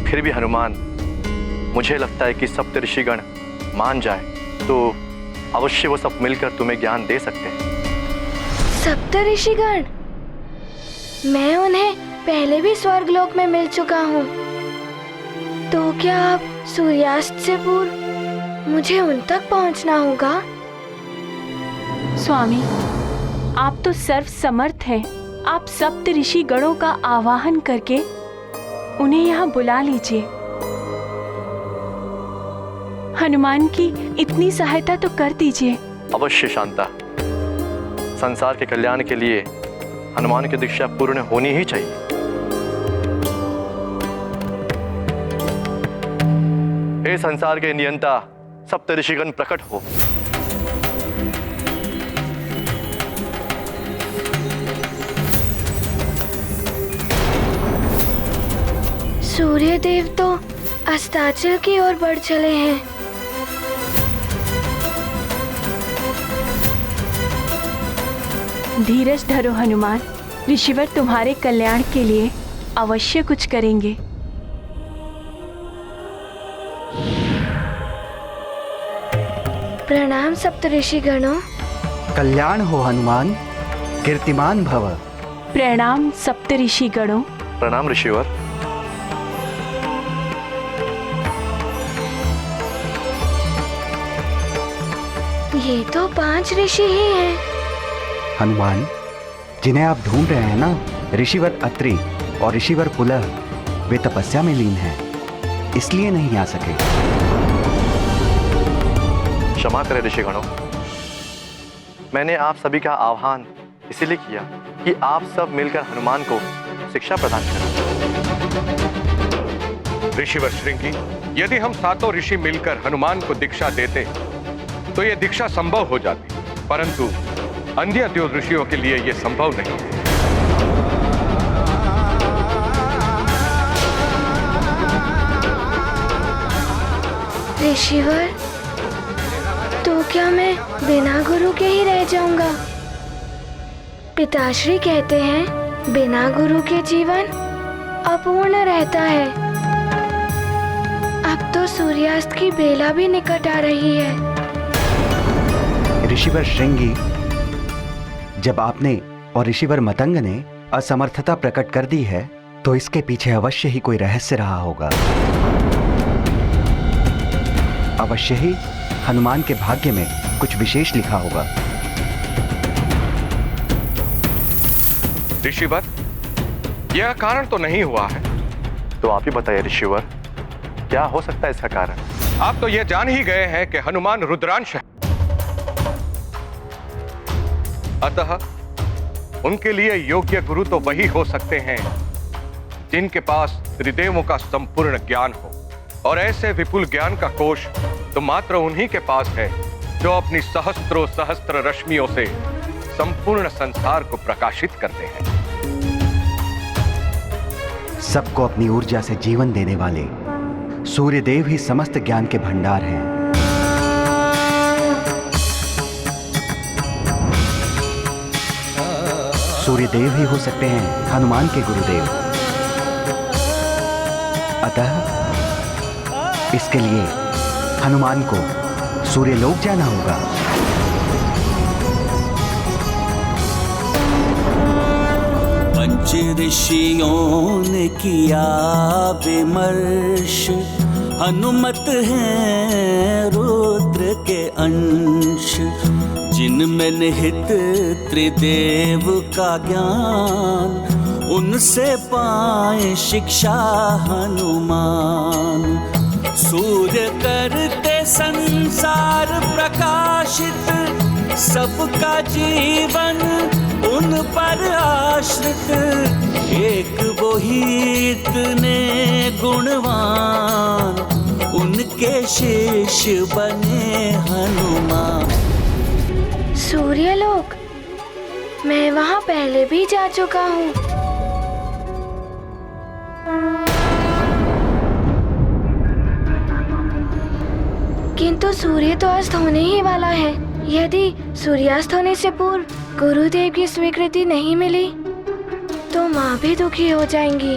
फिर भी हनुमान, मुझे लगता है कि सप्त ऋषिगण मान जाए तो अवश्य वो सब मिलकर तुम्हें ज्ञान दे सकते हैं। सप्त ऋषिगण? मैं उन्हें पहले भी स्वर्गलोक में मिल चुका हूँ, तो क्या अब सूर्यास्त से पूर्व मुझे उन तक पहुँचना होगा? स्वामी, आप तो सर्व समर्थ हैं। आप सप्त ऋषि गणों का आवाहन करके उन्हें यहाँ बुला लीजिए। हनुमान की इतनी सहायता तो कर दीजिए। अवश्य शांता, संसार के कल्याण के लिए हनुमान की दीक्षा पूर्ण होनी ही चाहिए। हे संसार के नियंता सप्त ऋषिगण प्रकट हो। सूर्य देव तो अस्ताचल की ओर बढ़ चले हैं। धीरज धरो हनुमान, ऋषिवर तुम्हारे कल्याण के लिए अवश्य कुछ करेंगे। प्रणाम सप्त ऋषि गणों। कल्याण हो हनुमान, कीर्तिमान भव। प्रणाम सप्त ऋषि गणों। प्रणाम ऋषिवर। ये तो 5 ऋषि ही हैं। हनुमान, जिन्हें आप ढूंढ रहे हैं ना, ऋषिवर अत्रि और ऋषिवर पुलह, वे तपस्या में लीन हैं, इसलिए नहीं आ सके। क्षमा करें ऋषिगणों, मैंने आप सभी का आह्वान इसीलिए किया कि आप सब मिलकर हनुमान को शिक्षा प्रदान करें। ऋषिवर श्रृंगी, यदि हम सातों ऋषि मिलकर हनुमान को दीक्षा देते तो यह दीक्षा संभव हो जाती, परंतु अन्य दो ऋषियों के लिए यह संभव नहीं है। ऋषिवर, तो क्या मैं बिना गुरु के ही रह जाऊंगा? पिताश्री कहते हैं बिना गुरु के जीवन अपूर्ण रहता है। अब तो सूर्यास्त की बेला भी निकट आ रही है। ऋषिवर श्रृंगी, जब आपने और ऋषिवर मतंग ने असमर्थता प्रकट कर दी है तो इसके पीछे अवश्य ही कोई रहस्य रहा होगा। अवश्य ही हनुमान के भाग्य में कुछ विशेष लिखा होगा। ऋषिवर, यह कारण तो नहीं हुआ है। तो आप ही बताइए ऋषिवर, क्या हो सकता है इसका कारण? आप तो यह जान ही गए हैं कि हनुमान रुद्रांश है, अतः उनके लिए योग्य गुरु तो वही हो सकते हैं जिनके पास त्रिदेवों का संपूर्ण ज्ञान हो, और ऐसे विपुल ज्ञान का कोश तो मात्र उन्हीं के पास है जो अपनी सहस्त्रों सहस्त्र रश्मियों से संपूर्ण संसार को प्रकाशित करते हैं। सबको अपनी ऊर्जा से जीवन देने वाले सूर्यदेव ही समस्त ज्ञान के भंडार हैं। सूर्यदेव ही हो सकते हैं हनुमान के गुरुदेव। अतः इसके लिए हनुमान को सूर्यलोक जाना होगा। पंच ऋषियों ने किया विमर्श, हनुमत हैं रुद्र के अंश, जिनमें निहित त्रिदेव का ज्ञान, उनसे पाए शिक्षा हनुमान। सूर्य करते संसार प्रकाशित, सबका जीवन उन पर आश्रित। एक वो ही इतने गुणवान, उनके शिष्य बने हनुमान। सूर्यलोक, मैं वहाँ पहले भी जा चुका हूँ। किंतु सूर्य तो अस्त होने ही वाला है। यदि सूर्यास्त होने से पूर्व गुरुदेव की स्वीकृति नहीं मिली तो माँ भी दुखी हो जाएंगी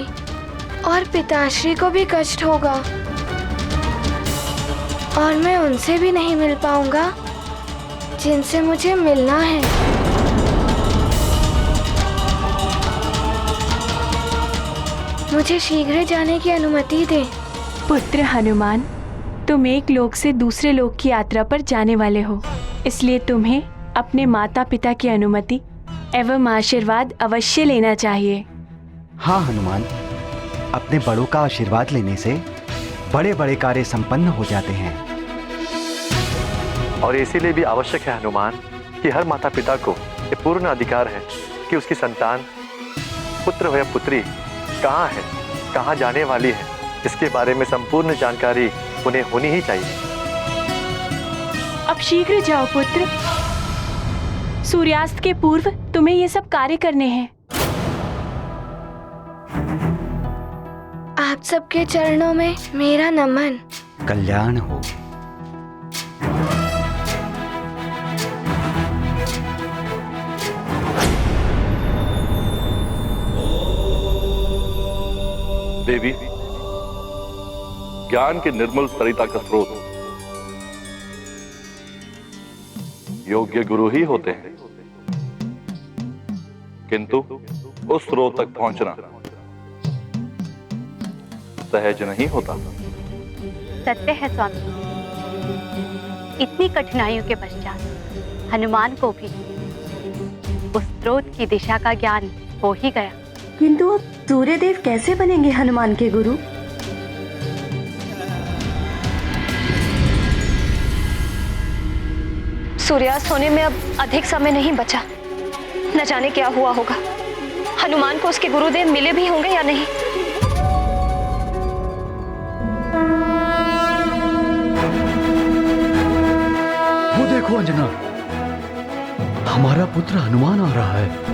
और पिताश्री को भी कष्ट होगा, और मैं उनसे भी नहीं मिल पाऊंगा जिनसे मुझे मिलना है। मुझे शीघ्र जाने की अनुमति दे। पुत्र हनुमान, तुम एक लोक से दूसरे लोक की यात्रा पर जाने वाले हो, इसलिए तुम्हें अपने माता पिता की अनुमति एवं आशीर्वाद अवश्य लेना चाहिए। हाँ हनुमान, अपने बड़ों का आशीर्वाद लेने से बड़े बड़े कार्य संपन्न हो जाते हैं। और इसीलिए भी आवश्यक है हनुमान कि हर माता पिता को ये पूर्ण अधिकार है कि उसकी संतान, पुत्र हो या पुत्री, कहाँ है, कहाँ जाने वाली है, इसके बारे में संपूर्ण जानकारी उन्हें होनी ही चाहिए। अब शीघ्र जाओ पुत्र, सूर्यास्त के पूर्व तुम्हें ये सब कार्य करने हैं। आप सबके चरणों में मेरा नमन। कल्याण हो। देवी, ज्ञान के निर्मल सरिता का स्रोत योग्य गुरु ही होते हैं, किंतु उस स्रोत तक पहुंचना सहज नहीं होता। सत्य है स्वामी, इतनी कठिनाइयों के पश्चात हनुमान को भी उस स्रोत की दिशा का ज्ञान हो ही गया। किंतु अब सूर्यदेव कैसे बनेंगे हनुमान के गुरु? सूर्यास्त होने में अब अधिक समय नहीं बचा। न जाने क्या हुआ होगा, हनुमान को उसके गुरुदेव मिले भी होंगे या नहीं। वो देखो अंजना, हमारा पुत्र हनुमान आ रहा है।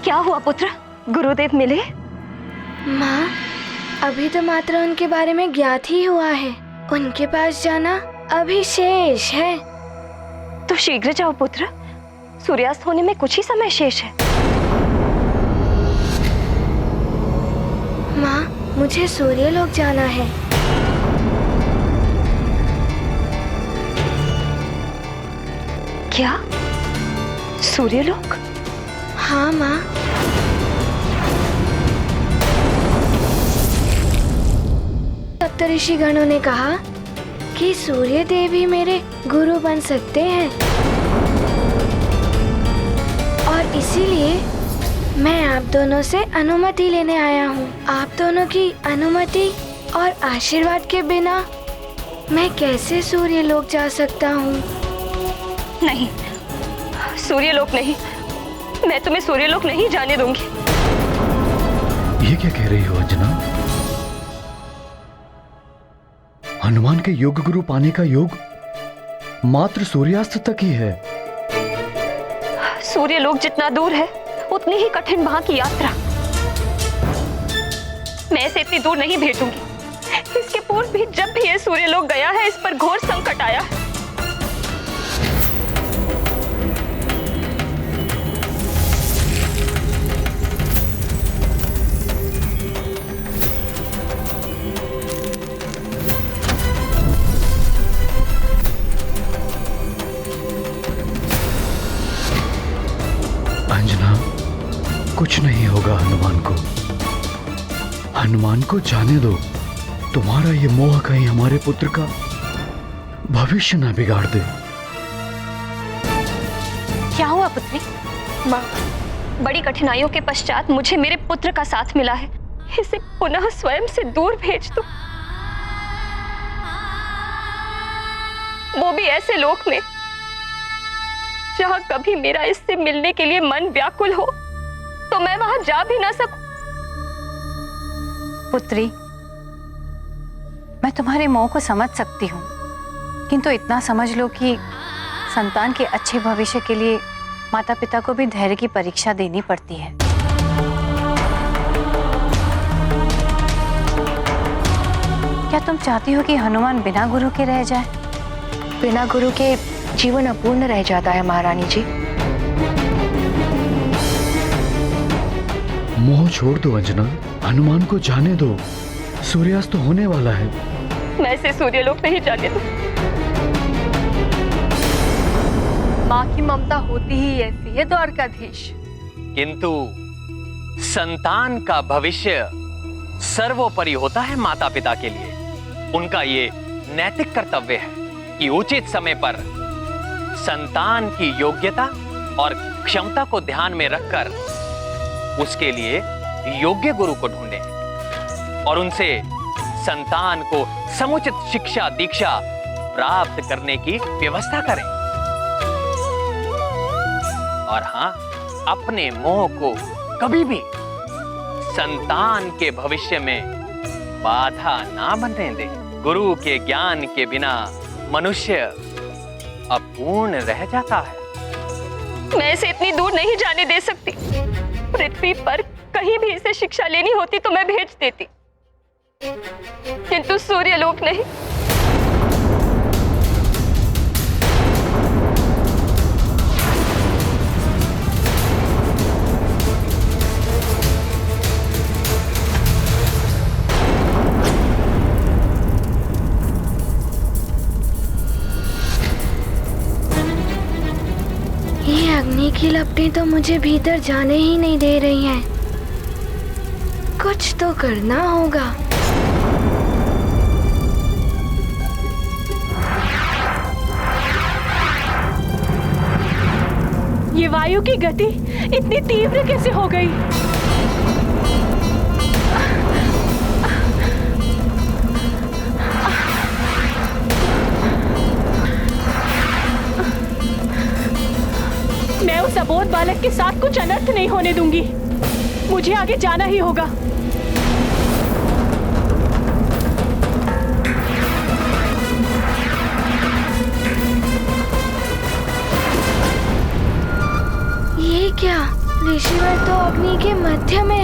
क्या हुआ पुत्र, गुरुदेव मिले? माँ, अभी तो मात्र उनके बारे में ज्ञात ही हुआ है। उनके पास जाना अभी शेष है। तो शीघ्र जाओ पुत्र, सूर्यास्त होने में कुछ ही समय शेष है। माँ, मुझे सूर्यलोक जाना है। क्या? सूर्यलोक? हाँ माँ। सप्तऋषि गणों ने कहा कि सूर्य देव ही मेरे गुरु बन सकते हैं, और इसीलिए मैं आप दोनों से अनुमति लेने आया हूँ। आप दोनों की अनुमति और आशीर्वाद के बिना मैं कैसे सूर्यलोक जा सकता हूँ? नहीं, सूर्यलोक नहीं, मैं तुम्हें सूर्यलोक नहीं जाने दूंगी। ये क्या कह रही हो अंजना? हनुमान के योग गुरु पाने का योग मात्र सूर्यास्त तक ही है। सूर्यलोक जितना दूर है उतनी ही कठिन वहां की यात्रा। मैं इसे इतनी दूर नहीं भेजूंगी। इसके पूर्व भी जब भी ये सूर्यलोक गया है, इस पर घोर संकट आया है। अंजना, कुछ नहीं होगा हनुमान को। हनुमान को जाने दो। तुम्हारा ये मोह कहीं हमारे पुत्र का भविष्य न बिगाड़ दे। क्या हुआ पुत्री? माँ, बड़ी कठिनाइयों के पश्चात मुझे मेरे पुत्र का साथ मिला है। इसे पुनः स्वयं से दूर भेज दो, वो भी ऐसे लोक में जहां कभी मेरा इससे मिलने के लिए मन व्याकुल हो, तो मैं वहां जा भी ना सकूं। पुत्री, मैं तुम्हारे मोह को समझ सकती हूँ, किंतु इतना समझ लो कि संतान के अच्छे भविष्य के लिए माता पिता को भी धैर्य की परीक्षा देनी पड़ती है। क्या तुम चाहती हो कि हनुमान बिना गुरु के रह जाए? बिना गुरु के जीवन अपूर्ण रह जाता है महारानी जी। मोह छोड़ दो अंजना, हनुमान को जाने दो, सूर्यास्त होने वाला है। मैं इसे सूर्यलोक नहीं जाने दूं। माँ की ममता होती ही ऐसी है द्वारकाधीश। किंतु संतान का भविष्य सर्वोपरि होता है माता पिता के लिए। उनका ये नैतिक कर्तव्य है कि उचित समय पर संतान की योग्यता और क्षमता को ध्यान में रखकर उसके लिए योग्य गुरु को ढूंढें और उनसे संतान को समुचित शिक्षा दीक्षा प्राप्त करने की व्यवस्था करें। और हाँ, अपने मोह को कभी भी संतान के भविष्य में बाधा ना बनने दें। गुरु के ज्ञान के बिना मनुष्य अपूर्ण रह जाता है। मैं इसे इतनी दूर नहीं जाने दे सकती। पृथ्वी पर कहीं भी इसे शिक्षा लेनी होती तो मैं भेज देती, किंतु सूर्यलोक नहीं। ये अग्नि की लपटें तो मुझे भीतर जाने ही नहीं दे रही हैं। कुछ तो करना होगा। ये वायु की गति इतनी तीव्र कैसे हो गई? मैं उस अबोध बालक के साथ कुछ अनर्थ नहीं होने दूंगी। मुझे आगे जाना ही होगा। ये क्या? ऋषिवर तो अग्नि के मध्य में